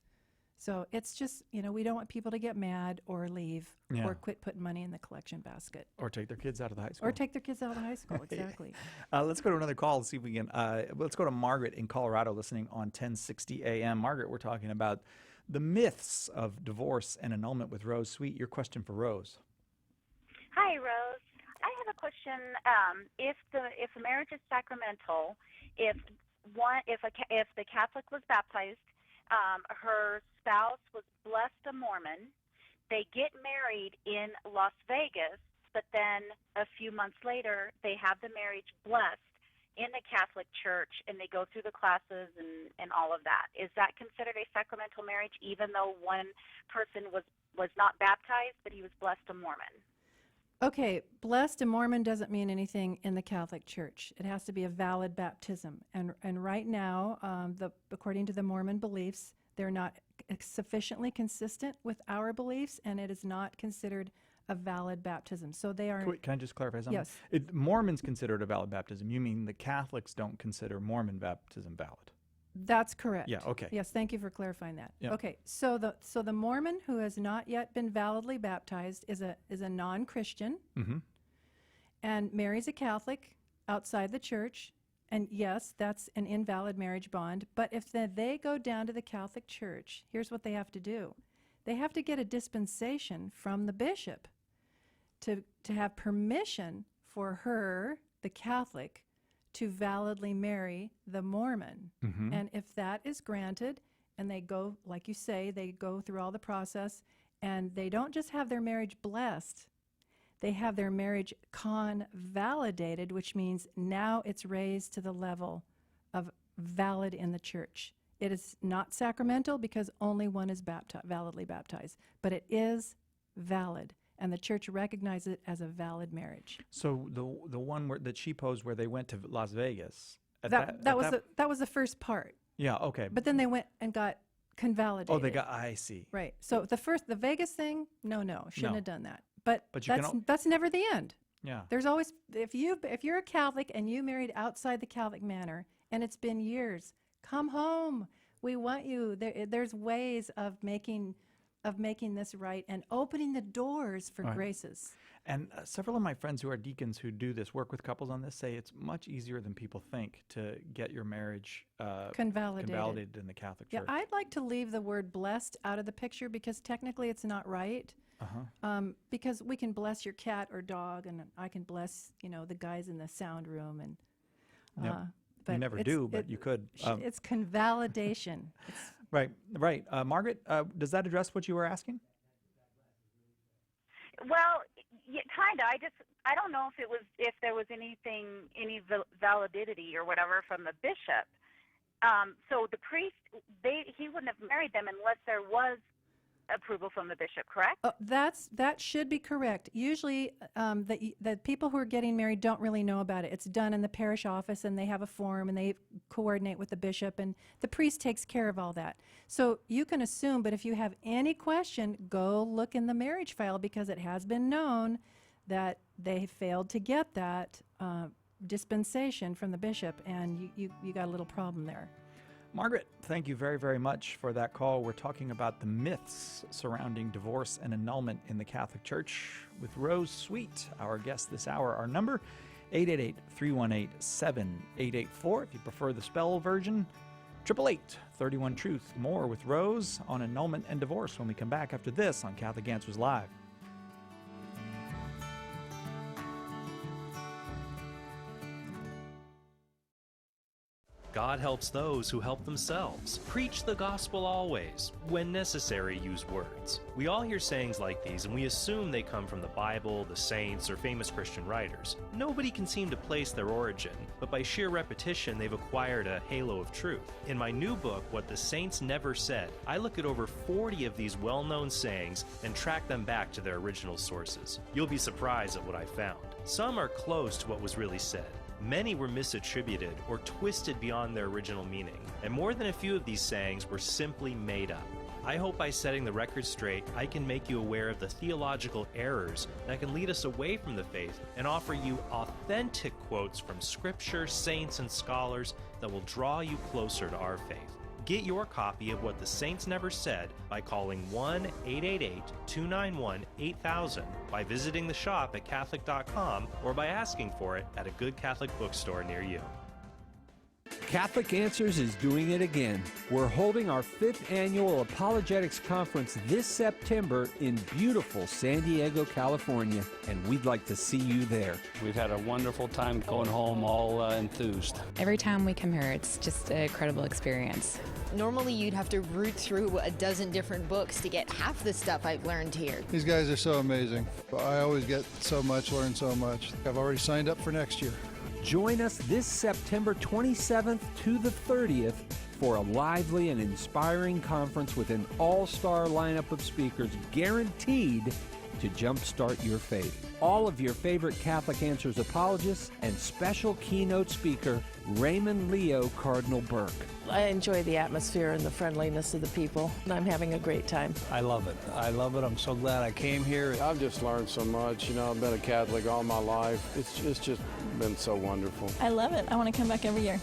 So it's just, we don't want people to get mad or leave or quit putting money in the collection basket. Or take their kids out of the high school. Or take their kids out of the high school, exactly. Let's go to another call and see if we can. Let's go to Margaret in Colorado listening on 1060 AM. Margaret, we're talking about the myths of divorce and annulment with Rose Sweet. Your question for Rose. Hi, Rose. I have a question. If a marriage is sacramental, if the Catholic was baptized, her spouse was blessed a Mormon, they get married in Las Vegas, but then a few months later they have the marriage blessed in the Catholic Church, and they go through the classes and all of that. Is that considered a sacramental marriage, even though one person was not baptized, but he was blessed a Mormon? Okay, blessed a Mormon doesn't mean anything in the Catholic Church. It has to be a valid baptism. And right now, according to the Mormon beliefs, they're not sufficiently consistent with our beliefs, and it is not considered a valid baptism. So they are. Can I just clarify something? Yes. Mormons consider it a valid baptism. You mean the Catholics don't consider Mormon baptism valid? That's correct. Yeah. Okay. Yes. Thank you for clarifying that. Yeah. Okay. So the Mormon who has not yet been validly baptized is a non-Christian, and marries a Catholic outside the church. And yes, that's an invalid marriage bond. But if they go down to the Catholic Church, here's what they have to do: they have to get a dispensation from the bishop to have permission for her, the Catholic, to validly marry the Mormon. And if that is granted, and they go, like you say, they go through all the process, and they don't just have their marriage blessed, they have their marriage convalidated, which means now it's raised to the level of valid in the church. It is not sacramental because only one is validly baptized, but it is valid. And the church recognizes it as a valid marriage. So the one that she posed where they went to Las Vegas. That was the first part. Yeah. Okay. But then they went and got convalidated. Oh, they got. I see. Right. So the Vegas thing, shouldn't have done that. But you that's never the end. Yeah. There's always if you're a Catholic and you married outside the Catholic manor and it's been years, come home. We want you. There's ways of making this right and opening the doors for graces. And several of my friends who are deacons who do this, work with couples on this, say it's much easier than people think to get your marriage convalidated in the Catholic Church. Yeah, I'd like to leave the word blessed out of the picture because technically it's not right. Because we can bless your cat or dog, and I can bless the guys in the sound room, and but you never do, but you could. It's convalidation. Right. Margaret, does that address what you were asking? Well, kind of. I just I don't know if there was any validity or whatever from the bishop. So the priest, he wouldn't have married them unless there was approval from the bishop, correct? That should be correct. Usually, the people who are getting married don't really know about it. It's done in the parish office, and they have a form, and they coordinate with the bishop, and the priest takes care of all that. So you can assume, but if you have any question, go look in the marriage file, because it has been known that they failed to get that dispensation from the bishop, and you got a little problem there. Margaret, thank you very, very much for that call. We're talking about the myths surrounding divorce and annulment in the Catholic Church with Rose Sweet, our guest this hour. Our number, 888-318-7884. If you prefer the spell version, 888-31-TRUTH. More with Rose on annulment and divorce when we come back after this on Catholic Answers Live. God helps those who help themselves. Preach the gospel always. When necessary, use words. We all hear sayings like these, and we assume they come from the Bible, the saints, or famous Christian writers. Nobody can seem to place their origin, but by sheer repetition, they've acquired a halo of truth. In my new book, What the Saints Never Said, I look at over 40 of these well-known sayings and track them back to their original sources. You'll be surprised at what I found. Some are close to what was really said. Many were misattributed or twisted beyond their original meaning, and more than a few of these sayings were simply made up. I hope by setting the record straight, I can make you aware of the theological errors that can lead us away from the faith and offer you authentic quotes from Scripture, saints, and scholars that will draw you closer to our faith. Get your copy of What the Saints Never Said by calling 1-888-291-8000, by visiting the shop at Catholic.com, or by asking for it at a good Catholic bookstore near you. Catholic Answers is doing it again. We're holding our 5th annual Apologetics Conference this September in beautiful San Diego, California, and we'd like to see you there. We've had a wonderful time going home all enthused. Every time we come here, it's just an incredible experience. Normally, you'd have to root through a dozen different books to get half the stuff I've learned here. These guys are so amazing. I always get so much, learn so much. I've already signed up for next year. Join us this September 27th to the 30th for a lively and inspiring conference with an all-star lineup of speakers guaranteed to jumpstart your faith. All of your favorite Catholic Answers apologists and special keynote speaker Raymond Leo Cardinal Burke. I enjoy the atmosphere and the friendliness of the people, and I'm having a great time. I love it. I love it. I'm so glad I came here. I've just learned so much. You know, I've been a Catholic all my life. It's just been so wonderful. I love it. I want to come back every year.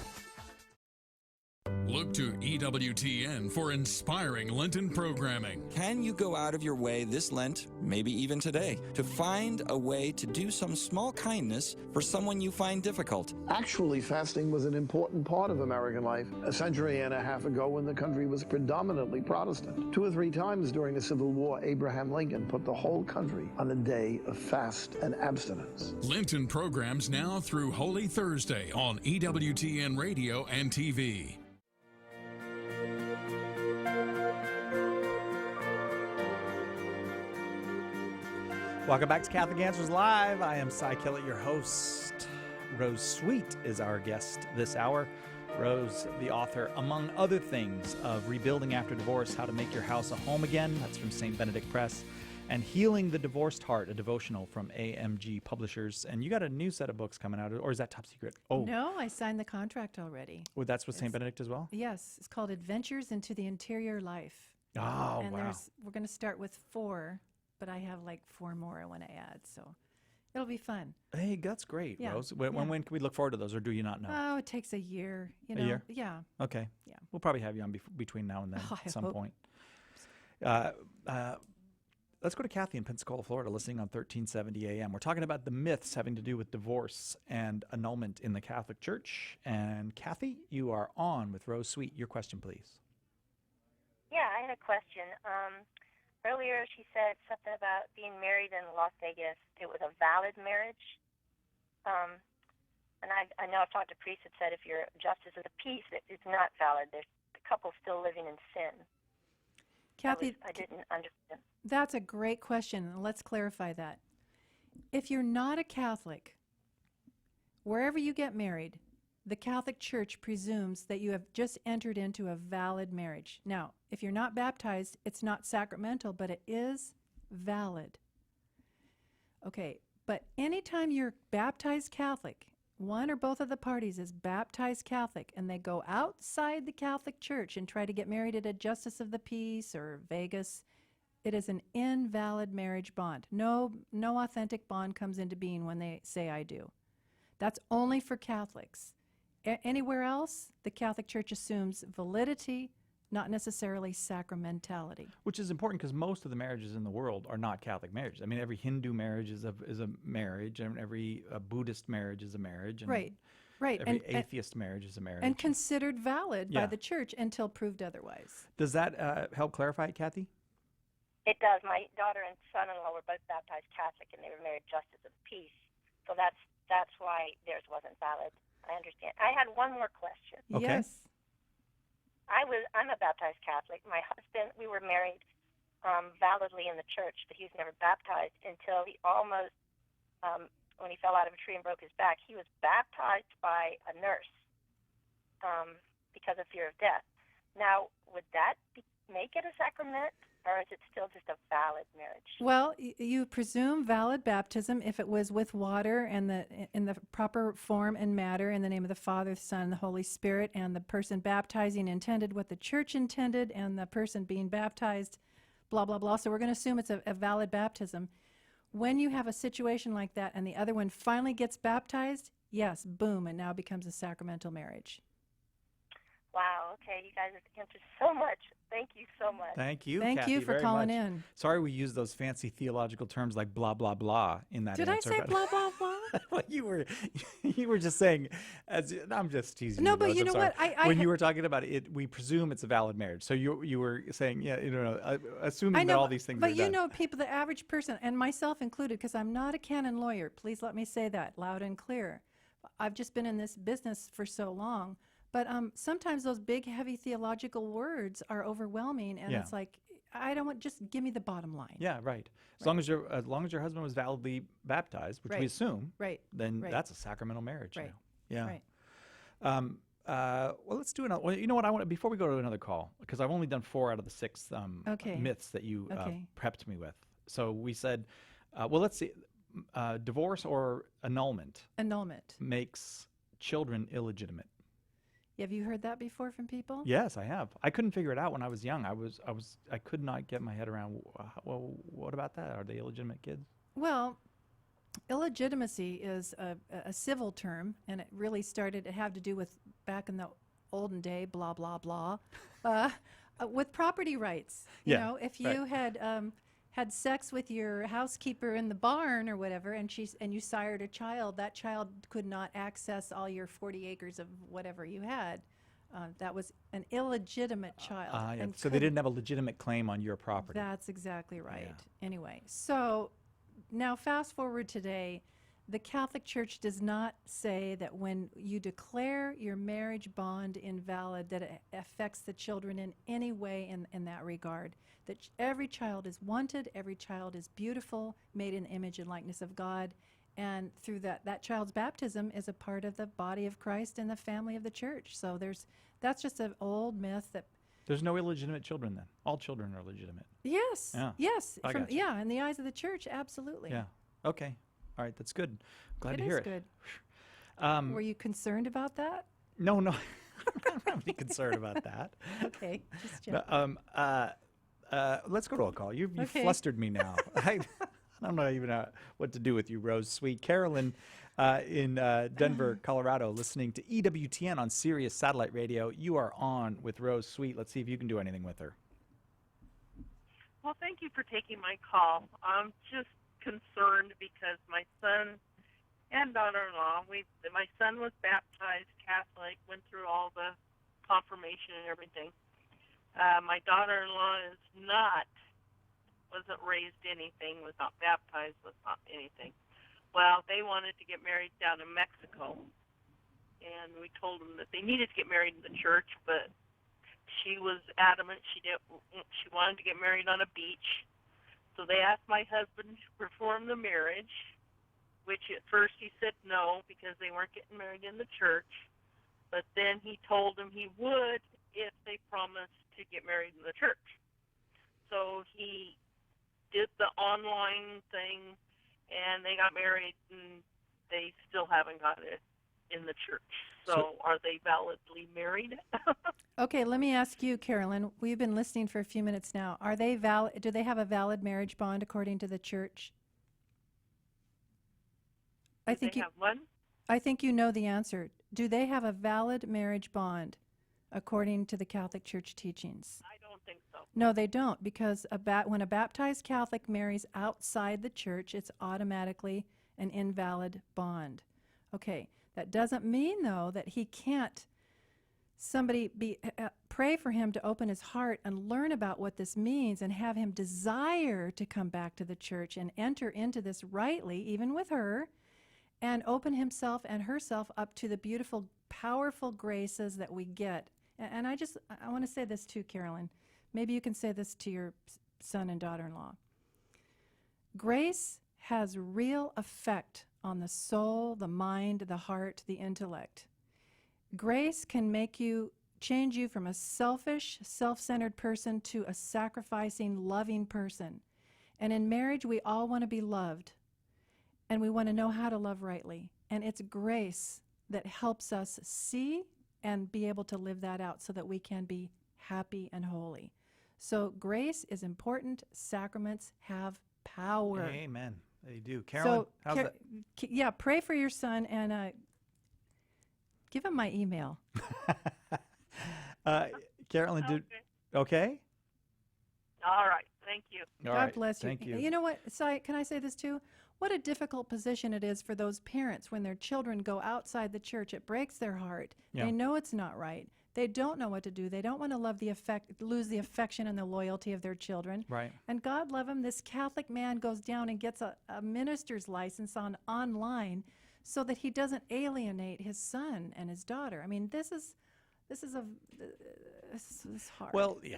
Look to EWTN for inspiring Lenten programming. Can you go out of your way this Lent, maybe even today, to find a way to do some small kindness for someone you find difficult? Actually, fasting was an important part of American life a century and a half ago when the country was predominantly Protestant. 2 or 3 times during the Civil War, Abraham Lincoln put the whole country on a day of fast and abstinence. Lenten programs now through Holy Thursday on EWTN Radio and TV. Welcome back to Catholic Answers Live. I am Cy Kellett, your host. Rose Sweet is our guest this hour. Rose, the author, among other things, of Rebuilding After Divorce, How to Make Your House a Home Again. That's from St. Benedict Press. And Healing the Divorced Heart, a devotional from AMG Publishers. And you got a new set of books coming out, or is that top secret? Oh, No, I signed the contract already. well, that's with St. Benedict as well? Yes, it's called Adventures into the Interior Life. Oh, and wow. we're going to start with 4, but I have like 4 more I want to add, so it'll be fun. Hey, that's great, Yeah, Rose. When can we look forward to those, or do you not know? Oh, it takes a year. You A know? year? Yeah. Okay. Yeah. We'll probably have you on between now and then Oh, I at some hope. point. Let's go to Kathy in Pensacola, Florida, listening on 1370 AM. We're talking about the myths having to do with divorce and annulment in the Catholic Church. And Kathy, you are on with Rose Sweet. Your question, please. Yeah, I had a question. Earlier she said something about being married in Las Vegas. It was a valid marriage. And I know I've talked to priests that said if you're justice of the peace, it's not valid. There's the couple still living in sin. Kathy, I didn't understand. that's a great question. Let's clarify that. If you're not a Catholic, wherever you get married, the Catholic Church presumes that you have just entered into a valid marriage. Now, if you're not baptized, it's not sacramental, but it is valid. Okay, but anytime you're baptized Catholic, one or both of the parties is baptized Catholic, and they go outside the Catholic Church and try to get married at a Justice of the Peace or Vegas, it is an invalid marriage bond. No authentic bond comes into being when they say I do. That's only for Catholics. Anywhere else, the Catholic Church assumes validity, not necessarily sacramentality. Which is important because most of the marriages in the world are not Catholic marriages. I mean, every Hindu marriage is a marriage, and every Buddhist marriage is a marriage. And Right. Every atheist marriage is a marriage. And considered valid by Yeah. the Church until proved otherwise. Does that help clarify it, Kathy? It does. My daughter and son-in-law were both baptized Catholic, and they were married Justice of Peace. So that's why theirs wasn't valid. I understand. I had one more question. Okay. Yes. I'm a baptized Catholic. My husband, we were married validly in the church, but he was never baptized until he almost, when he fell out of a tree and broke his back, he was baptized by a nurse because of fear of death. Now, would that make it a sacrament, or is it still just a valid marriage? Well, you presume valid baptism if it was with water and in the proper form and matter in the name of the Father, the Son, and the Holy Spirit, and the person baptizing intended what the Church intended, and the person being baptized, blah, blah, blah. So we're going to assume it's a valid baptism. When you have a situation like that and the other one finally gets baptized, yes, boom, it now becomes a sacramental marriage. Wow, okay, you guys have answered so much. Thank you so much. Thank you, Thank Kathy, you for very calling much. in. Sorry we used those fancy theological terms like blah, blah, blah in that Did I answer. say but- blah, blah, blah? Well, you were just saying, I'm just teasing No, you, but Rose, you I'm know sorry. what? When you were talking about it, we presume it's a valid marriage. So you were saying, yeah, assuming I know, that all these things but are you done. know, people, the average person, and myself included, because I'm not a canon lawyer. Please let me say that loud and clear. I've just been in this business for so long. But sometimes those big, heavy theological words are overwhelming, and Yeah. it's like, I don't want, just give me the bottom line. Yeah, right. As long as your husband was validly baptized, which we Right. assume, Right. then Right. that's a sacramental marriage. Right. Now. Right. Yeah. Well, let's do another. Well, you know what? I want before we go to another call, because I've only done 4 out of the 6 Okay. myths that you Okay. prepped me with. So we said, well, let's see, divorce or annulment Annulment. makes children illegitimate. Have you heard that before from people? Yes, I have. I couldn't figure it out when I was young. I could not get my head around. Well, what about that? Are they illegitimate kids? Well, illegitimacy is a civil term, and it really started, it had to do with back in the olden day, blah, blah, blah, with property rights. You Yeah, know, if you right. had sex with your housekeeper in the barn or whatever, and you sired a child, that child could not access all your 40 acres of whatever you had. That was an illegitimate child. Yeah. and So they didn't have a legitimate claim on your property. That's exactly right. Anyway, so now fast forward today, the Catholic Church does not say that when you declare your marriage bond invalid that it affects the children in any way in that regard. That every child is wanted, every child is beautiful, made in the image and likeness of God, and through that child's baptism is a part of the body of Christ and the family of the church. So that's just an old myth that There's no illegitimate children then. All children are legitimate. Yes. Yeah. Yes. I gotcha. Yeah, in the eyes of the church, absolutely. Yeah. Okay. All right. That's good. Glad to It hear is it. good. Were you concerned about that? No. I'm not really concerned about that. Okay. Just No, checking. let's go to a call. You've Okay. flustered me now. I don't know even what to do with you, Rose Sweet. Carolyn in Denver, Colorado, listening to EWTN on Sirius Satellite Radio. You are on with Rose Sweet. Let's see if you can do anything with her. Well, thank you for taking my call. I'm just concerned because my son and daughter-in-law, my son was baptized Catholic, went through all the confirmation and everything. My daughter-in-law wasn't raised anything, was not baptized, was not anything. Well, they wanted to get married down in Mexico, and we told them that they needed to get married in the church, but she was adamant she wanted to get married on a beach. So they asked my husband to perform the marriage, which at first he said no because they weren't getting married in the church. But then he told them he would if they promised to get married in the church. So he did the online thing, and they got married, and they still haven't got it in the church. So are they validly married? Okay, let me ask you, Carolyn. We've been listening for a few minutes now. Are they valid? Do they have a valid marriage bond according to the church? I think they have one? I think you know the answer. Do they have a valid marriage bond according to the Catholic Church teachings? I don't think so. No, they don't, because when a baptized Catholic marries outside the church, it's automatically an invalid bond. Okay, that doesn't mean, though, that he can't pray for him to open his heart and learn about what this means and have him desire to come back to the church and enter into this rightly, even with her, and open himself and herself up to the beautiful, powerful graces that we get. And I want to say this too, Carolyn. Maybe you can say this to your son and daughter-in-law. Grace has real effect on the soul, the mind, the heart, the intellect. Grace can change you from a selfish, self-centered person to a sacrificing, loving person. And in marriage, we all want to be loved. And we want to know how to love rightly. And it's grace that helps us see and be able to live that out so that we can be happy and holy. So grace is important. Sacraments have power. Amen. They do. Carolyn, how's that? Yeah, pray for your son and give him my email. Carolyn, okay? All right. Thank you. God bless you. Thank you. You know what? Can I say this too? What a difficult position it is for those parents when their children go outside the church. It breaks their heart. Yeah. They know it's not right. They don't know what to do. They don't want to lose the affection and the loyalty of their children. Right. And God love him, this Catholic man goes down and gets a minister's license online so that he doesn't alienate his son and his daughter. I mean, this is hard. Well, yeah.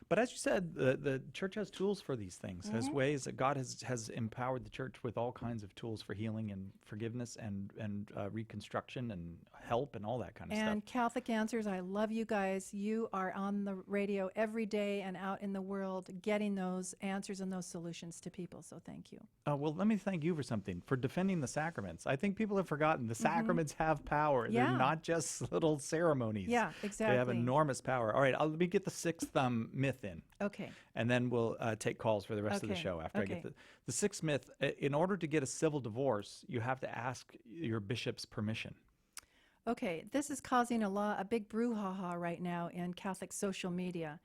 But as you said, the church has tools for these things, has ways that God has empowered the church with all kinds of tools for healing and forgiveness and reconstruction and help and all that kind of stuff. And Catholic Answers, I love you guys. You are on the radio every day and out in the world getting those answers and those solutions to people, so thank you. Well, let me thank you for something, for defending the sacraments. I think people have forgotten the sacraments have power. Yeah. They're not just little ceremonies. Yeah, exactly. They have enormous power. All right, let me get the sixth myth in. Okay. And then we'll take calls for the rest of the show after I get the sixth myth. In order to get a civil divorce, you have to ask your bishop's permission. Okay, this is causing a big brouhaha right now in Catholic social media.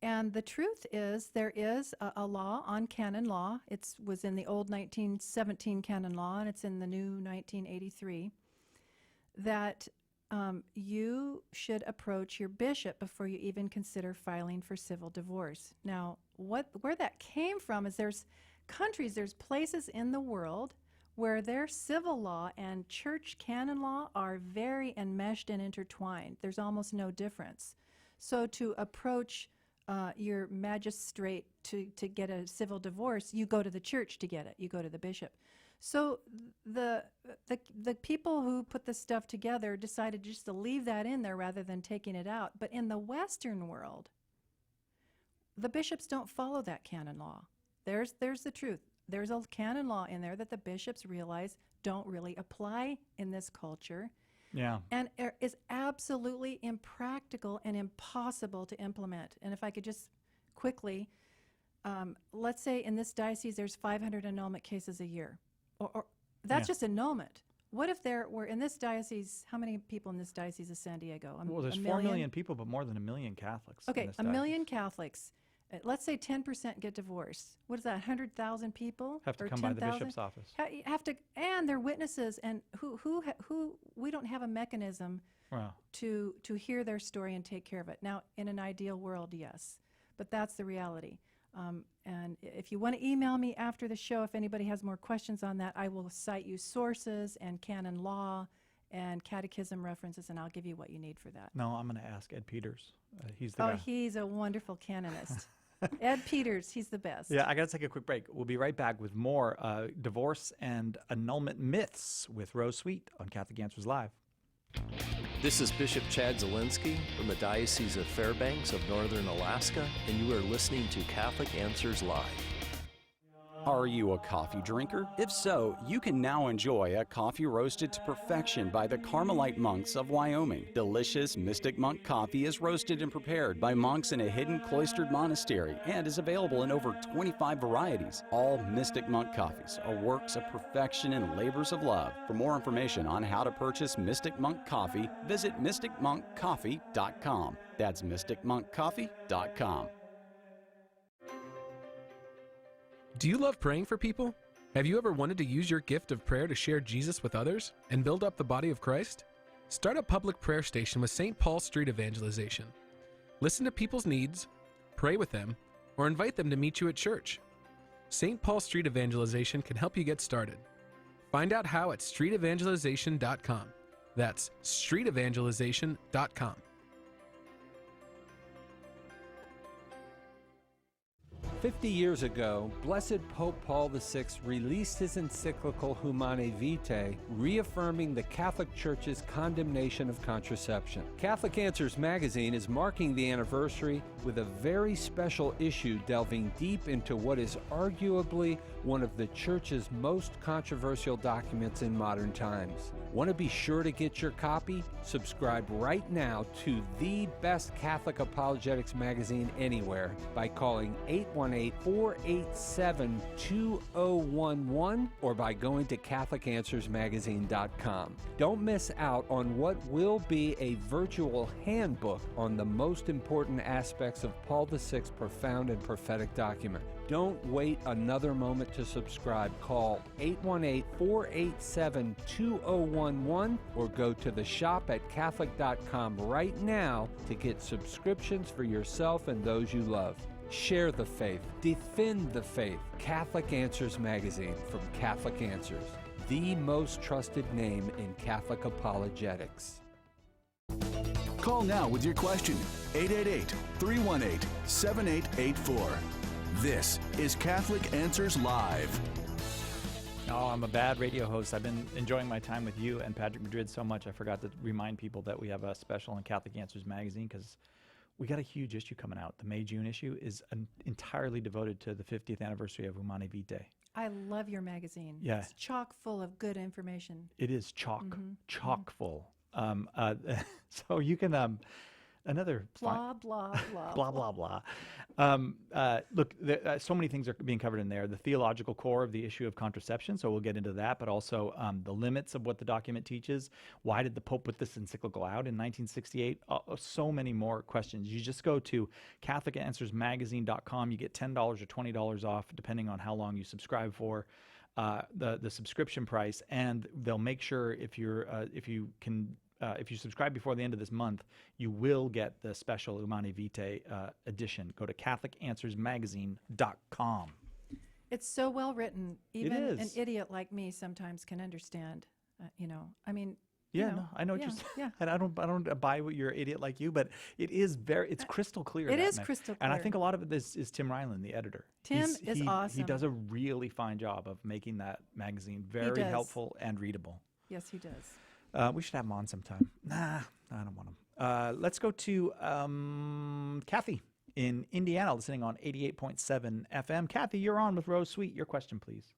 And the truth is there is a law on canon law. It was in the old 1917 canon law, and it's in the new 1983, that you should approach your bishop before you even consider filing for civil divorce. Now, where that came from is there's places in the world where their civil law and church canon law are very enmeshed and intertwined. There's almost no difference. So to approach your magistrate to get a civil divorce, you go to the church to get it. You go to the bishop. So the people who put this stuff together decided just to leave that in there rather than taking it out. But in the Western world, the bishops don't follow that canon law. There's the truth. There's a canon law in there that the bishops realize don't really apply in this culture. Yeah. And is absolutely impractical and impossible to implement. And if I could just quickly, let's say in this diocese there's 500 annulment cases a year. Or that's just annulment. What if there were, in this diocese, how many people in this diocese of San Diego? Well, there's 4 million people, but more than 1 million Catholics. Okay, in this a diocese. million Catholics. Let's say 10% get divorced. What is that, 100,000 people? Have to or come by the 10,000? bishop's office. Have to, and they're witnesses, and who we don't have a mechanism to hear their story and take care of it. Now, in an ideal world, yes, but that's the reality. And if you want to email me after the show, if anybody has more questions on that, I will cite you sources and canon law and catechism references, and I'll give you what you need for that. No, I'm going to ask Ed Peters. He's the guy. Oh, he's a wonderful canonist. Ed Peters, he's the best. Yeah, I got to take a quick break. We'll be right back with more divorce and annulment myths with Rose Sweet on Catholic Answers Live. This is Bishop Chad Zielinski from the Diocese of Fairbanks of Northern Alaska, and you are listening to Catholic Answers Live. Are you a coffee drinker? If so, you can now enjoy a coffee roasted to perfection by the Carmelite monks of Wyoming. Delicious Mystic Monk coffee is roasted and prepared by monks in a hidden cloistered monastery and is available in over 25 varieties. All Mystic Monk coffees are works of perfection and labors of love. For more information on how to purchase Mystic Monk coffee, visit mysticmonkcoffee.com. That's mysticmonkcoffee.com. Do you love praying for people? Have you ever wanted to use your gift of prayer to share Jesus with others and build up the body of Christ? Start a public prayer station with St. Paul Street Evangelization. Listen to people's needs, pray with them, or invite them to meet you at church. St. Paul Street Evangelization can help you get started. Find out how at streetevangelization.com. That's streetevangelization.com. 50 years ago, Blessed Pope Paul VI released his encyclical Humanae Vitae, reaffirming the Catholic Church's condemnation of contraception. Catholic Answers magazine is marking the anniversary with a very special issue delving deep into what is arguably one of the Church's most controversial documents in modern times. Want to be sure to get your copy? Subscribe right now to the best Catholic apologetics magazine anywhere by calling 818-487-2011 or by going to CatholicAnswersMagazine.com. Don't miss out on what will be a virtual handbook on the most important aspects of Paul VI's profound and prophetic document. Don't wait another moment to subscribe. Call 818-487-2011 or go to the shop at Catholic.com right now to get subscriptions for yourself and those you love. Share the faith. Defend the faith. Catholic Answers Magazine from Catholic Answers, the most trusted name in Catholic apologetics. Call now with your question. 888-318-7884. This is Catholic Answers Live. Oh, I'm a bad radio host. I've been enjoying my time with you and Patrick Madrid so much I forgot to remind people that we have a special in Catholic Answers magazine because we got a huge issue coming out. The May-June issue is entirely devoted to the 50th anniversary of Humanae Vitae. I love your magazine. Yeah. It's chock full of good information. It is chock full. So you can... Another blah, blah, blah. blah, blah, blah. Look, so many things are being covered in there. The theological core of the issue of contraception, so we'll get into that, but also the limits of what the document teaches. Why did the Pope put this encyclical out in 1968? So many more questions. You just go to CatholicAnswersMagazine.com. You get $10 or $20 off, depending on how long you subscribe for. The subscription price, and they'll make sure if you subscribe before the end of this month, you will get the special Humanae Vitae edition. Go to CatholicAnswersMagazine.com. It's so well written. Even is. an idiot like me sometimes can understand. No, I know what you're saying. Yeah. And I don't buy what you're an idiot like you, but it's crystal clear. It is crystal clear. And I think a lot of it is Tim Ryland, the editor. Tim is awesome. He does a really fine job of making that magazine very helpful and readable. Yes, he does. We should have him on sometime. Nah, I don't want him. Let's go to Kathy in Indiana, listening on 88.7 FM. Kathy, you're on with Rose Sweet. Your question, please.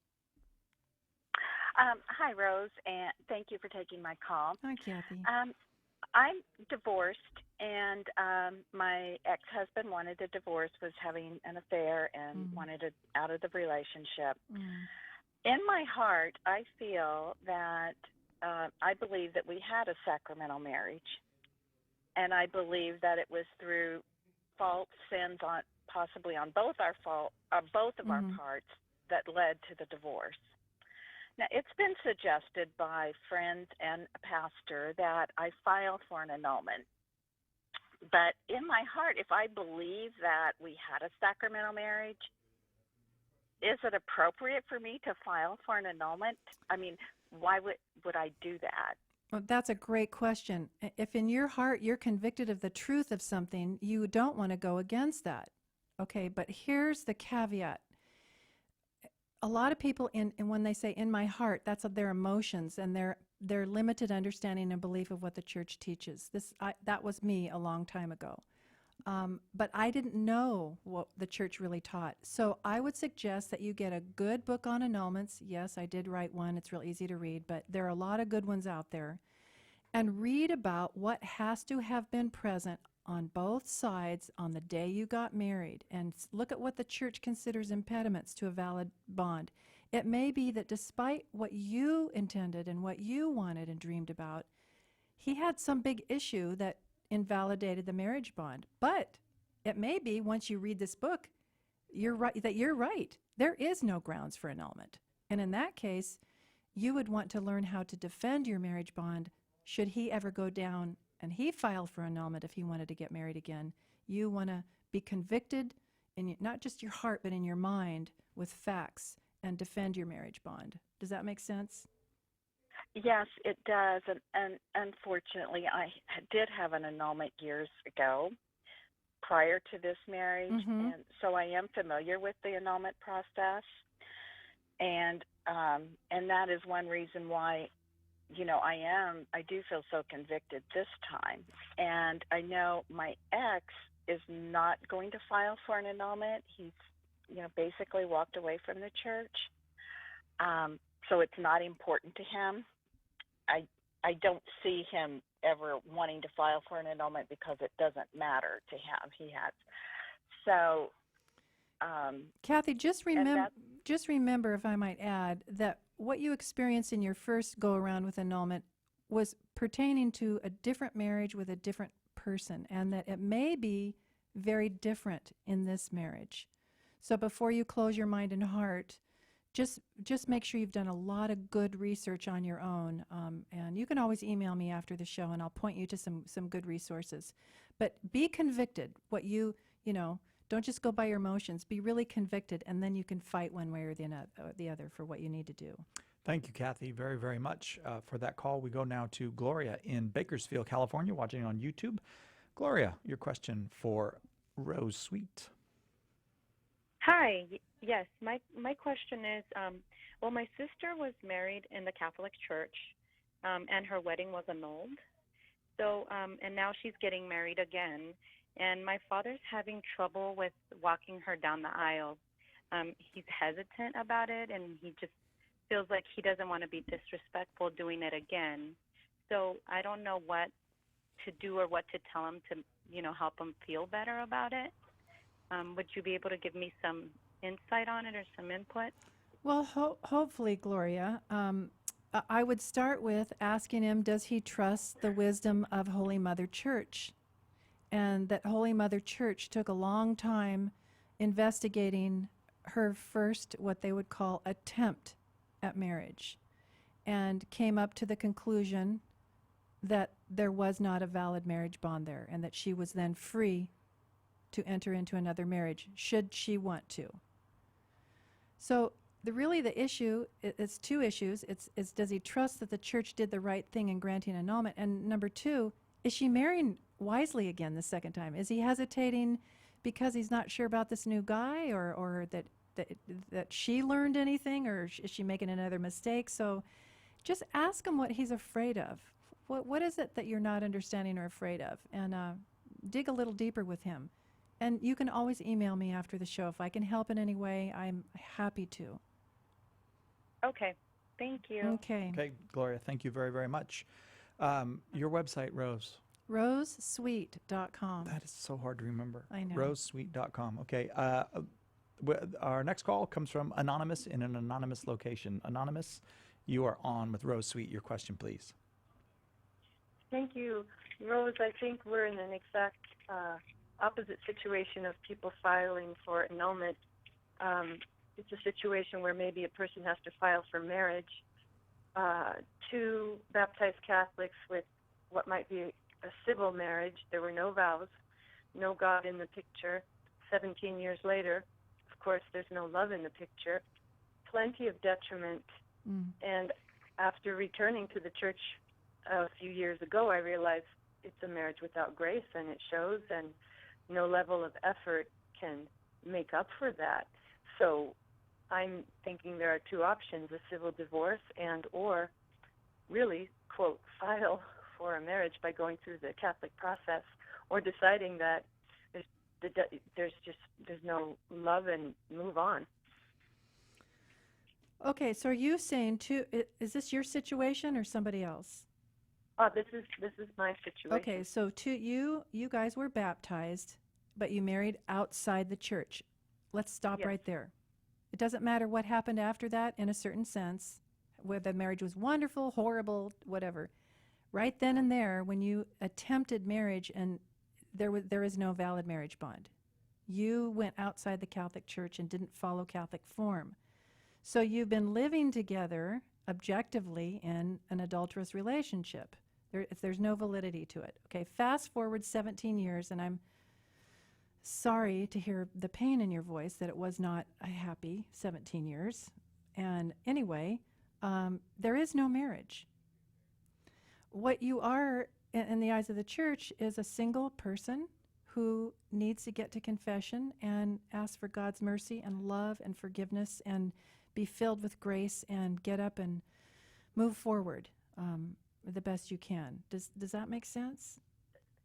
Hi, Rose, and thank you for taking my call. Hi, Kathy. I'm divorced, and my ex-husband wanted a divorce, was having an affair, and wanted out of the relationship. In my heart, I feel that I believe that we had a sacramental marriage, and I believe that it was through fault, sins on possibly on both of our parts that led to the divorce. Now, it's been suggested by friends and a pastor that I file for an annulment. But in my heart, if I believe that we had a sacramental marriage, is it appropriate for me to file for an annulment? I mean, why would I do that? Well, that's a great question. If in your heart you're convicted of the truth of something, you don't want to go against that. Okay, but here's the caveat. A lot of people, and when they say "in my heart," that's of their emotions and their limited understanding and belief of what the church teaches. That was me a long time ago. But I didn't know what the church really taught. So I would suggest that you get a good book on annulments. Yes, I did write one. It's real easy to read, but there are a lot of good ones out there. And read about what has to have been present on both sides on the day you got married, and look at what the church considers impediments to a valid bond. It may be that despite what you intended and what you wanted and dreamed about, he had some big issue that invalidated the marriage bond. But it may be, once you read this book, you're right. There is no grounds for annulment. And in that case, you would want to learn how to defend your marriage bond should he ever go down and he filed for annulment if he wanted to get married again. You want to be convicted in not just your heart, but in your mind with facts and defend your marriage bond. Does that make sense? Yes, it does. And unfortunately, I did have an annulment years ago prior to this marriage. Mm-hmm. And so I am familiar with the annulment process. And that is one reason why, I do feel so convicted this time. And I know my ex is not going to file for an annulment. He's, basically walked away from the church. So it's not important to him. I don't see him ever wanting to file for an annulment because it doesn't matter to him. He has. So, Kathy, just remember, if I might add, that what you experienced in your first go-around with annulment was pertaining to a different marriage with a different person, and that it may be very different in this marriage. So before you close your mind and heart, just make sure you've done a lot of good research on your own, and you can always email me after the show, and I'll point you to some good resources. But be convicted. Don't just go by your emotions. Be really convicted, and then you can fight one way or the other for what you need to do. Thank you, Kathy, very, very much for that call. We go now to Gloria in Bakersfield, California, watching on YouTube. Gloria, your question for Rose Sweet. Hi. Yes, my question is, my sister was married in the Catholic Church, and her wedding was annulled. So, and now she's getting married again. And my father's having trouble with walking her down the aisle. He's hesitant about it, and he just feels like he doesn't want to be disrespectful doing it again. So I don't know what to do or what to tell him to, help him feel better about it. Would you be able to give me some insight on it or some input? Well, hopefully, Gloria. I would start with asking him, does he trust the wisdom of Holy Mother Church? And that Holy Mother Church took a long time investigating her first, what they would call, attempt at marriage, and came up to the conclusion that there was not a valid marriage bond there, and that she was then free to enter into another marriage, should she want to. So the issue, it's two issues. It's does he trust that the church did the right thing in granting annulment? And number two, is she marrying wisely again the second time? Is he hesitating because he's not sure about this new guy, or that she learned anything, or is she making another mistake? So just ask him what he's afraid of. What is it that you're not understanding or afraid of? And dig a little deeper with him. And you can always email me after the show. If I can help in any way, I'm happy to. Okay. Thank you. Okay. Okay, Gloria, thank you very, very much. Your website, Rose? RoseSweet.com. That is so hard to remember. I know. RoseSweet.com. Okay. Our next call comes from Anonymous in an anonymous location. Anonymous, you are on with Rose Sweet. Your question, please. Thank you. Rose, I think we're in an exact opposite situation of people filing for annulment. It's a situation where maybe a person has to file for marriage. Two baptized Catholics with what might be a civil marriage. There were no vows, no God in the picture. 17 years later, of course, there's no love in the picture. Plenty of detriment. And after returning to the church a few years ago, I realized it's a marriage without grace, and it shows, and no level of effort can make up for that. So I'm thinking there are two options: a civil divorce and or really, quote, file for a marriage by going through the Catholic process, or deciding that there's no love and move on. Okay, so are you saying is this your situation or somebody else? This is my situation. Okay, so you guys were baptized, but you married outside the church. Let's stop right there. It doesn't matter what happened after that in a certain sense, whether the marriage was wonderful, horrible, whatever. Right then and there, when you attempted marriage and there is no valid marriage bond. You went outside the Catholic Church and didn't follow Catholic form. So you've been living together objectively in an adulterous relationship. There's no validity to it. Okay, fast forward 17 years, and I'm sorry to hear the pain in your voice that it was not a happy 17 years. And anyway, there is no marriage. What you are in the eyes of the church is a single person who needs to get to confession and ask for God's mercy and love and forgiveness and be filled with grace and get up and move forward the best you can. Does that make sense?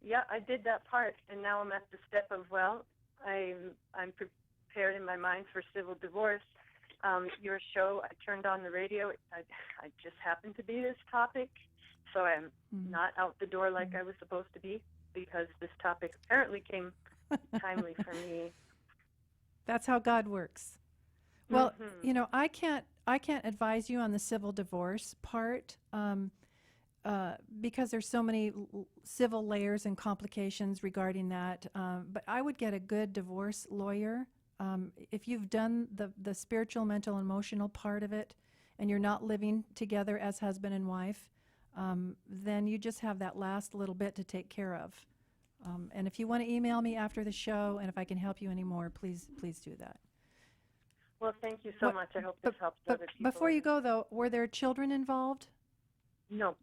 Yeah, I did that part, and now I'm at the step of, well, I'm prepared in my mind for civil divorce. Your show, I turned on the radio. I just happened to be this topic, so I'm not out the door like I was supposed to be, because this topic apparently came timely for me. That's how God works. Well, you know, I can't advise you on the civil divorce part because there's so many civil layers and complications regarding that. But I would get a good divorce lawyer. If you've done the spiritual, mental, emotional part of it, and you're not living together as husband and wife, then you just have that last little bit to take care of. And if you want to email me after the show, and if I can help you anymore, please do that. Well, thank you so much. I hope this helps other people. Before you go, though, were there children involved? No.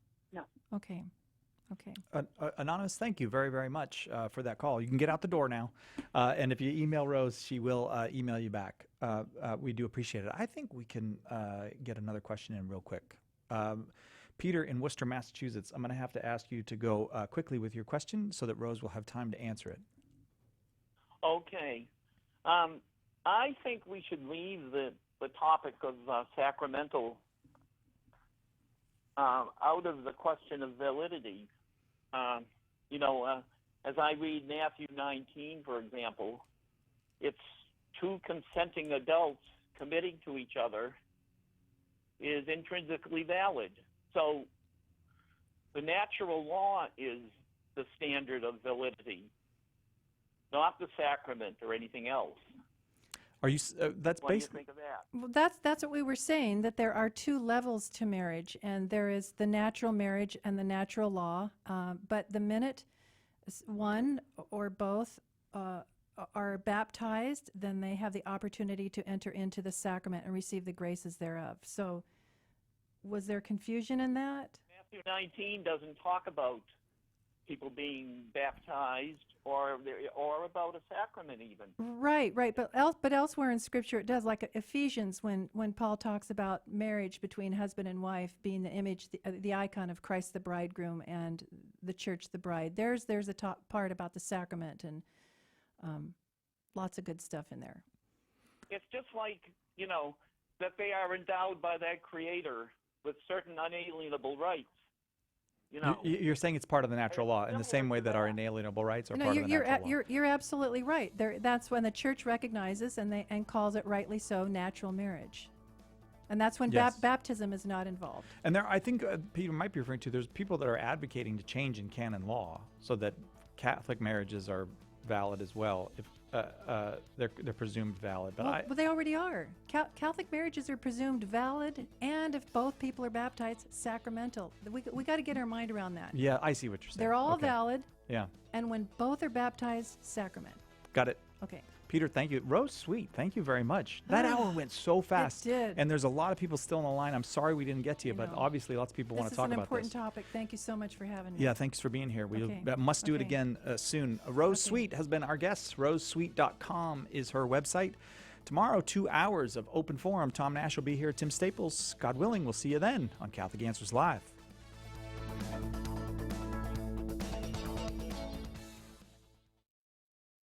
Okay. Anonymous, thank you very, very much for that call. You can get out the door now. And if you email Rose, she will email you back. We do appreciate it. I think we can get another question in real quick. Peter in Worcester, Massachusetts, I'm going to have to ask you to go quickly with your question so that Rose will have time to answer it. Okay. I think we should leave the topic of sacramental out of the question of validity. As I read Matthew 19, for example, it's two consenting adults committing to each other is intrinsically valid. So the natural law is the standard of validity, not the sacrament or anything else. Are you? That's what do you basically. think of that? Well, that's what we were saying, that there are two levels to marriage, and there is the natural marriage and the natural law. But the minute one or both are baptized, then they have the opportunity to enter into the sacrament and receive the graces thereof. So was there confusion in that? Matthew 19 doesn't talk about people being baptized or about a sacrament even. Right. But elsewhere in Scripture it does, like Ephesians, when Paul talks about marriage between husband and wife being the image, the icon of Christ the bridegroom and the church the bride. There's a top part about the sacrament and lots of good stuff in there. It's just like, that they are endowed by that Creator with certain unalienable rights. You're saying it's part of the natural law in the same way that our inalienable rights are part of the natural law. You're absolutely right. That's when the church recognizes and calls it rightly so natural marriage, and that's when baptism is not involved. And I think Peter might be referring to, there's people that are advocating to change in canon law so that Catholic marriages are valid as well if they're presumed valid. But they already are. Catholic marriages are presumed valid, and if both people are baptized, sacramental. We got to get our mind around that. Yeah, I see what you're saying. They're all valid. Yeah. And when both are baptized, sacrament. Got it. Okay. Peter, thank you. Rose Sweet, thank you very much. That hour went so fast. It did. And there's a lot of people still on the line. I'm sorry we didn't get to you, but obviously lots of people want to talk about This is this. an important topic. Thank you so much for having me. Yeah, thanks for being here. We Okay. must do it again soon. Rose Sweet has been our guest. RoseSweet.com is her website. Tomorrow, 2 hours of open forum. Tom Nash will be here. Tim Staples, God willing, we'll see you then on Catholic Answers Live.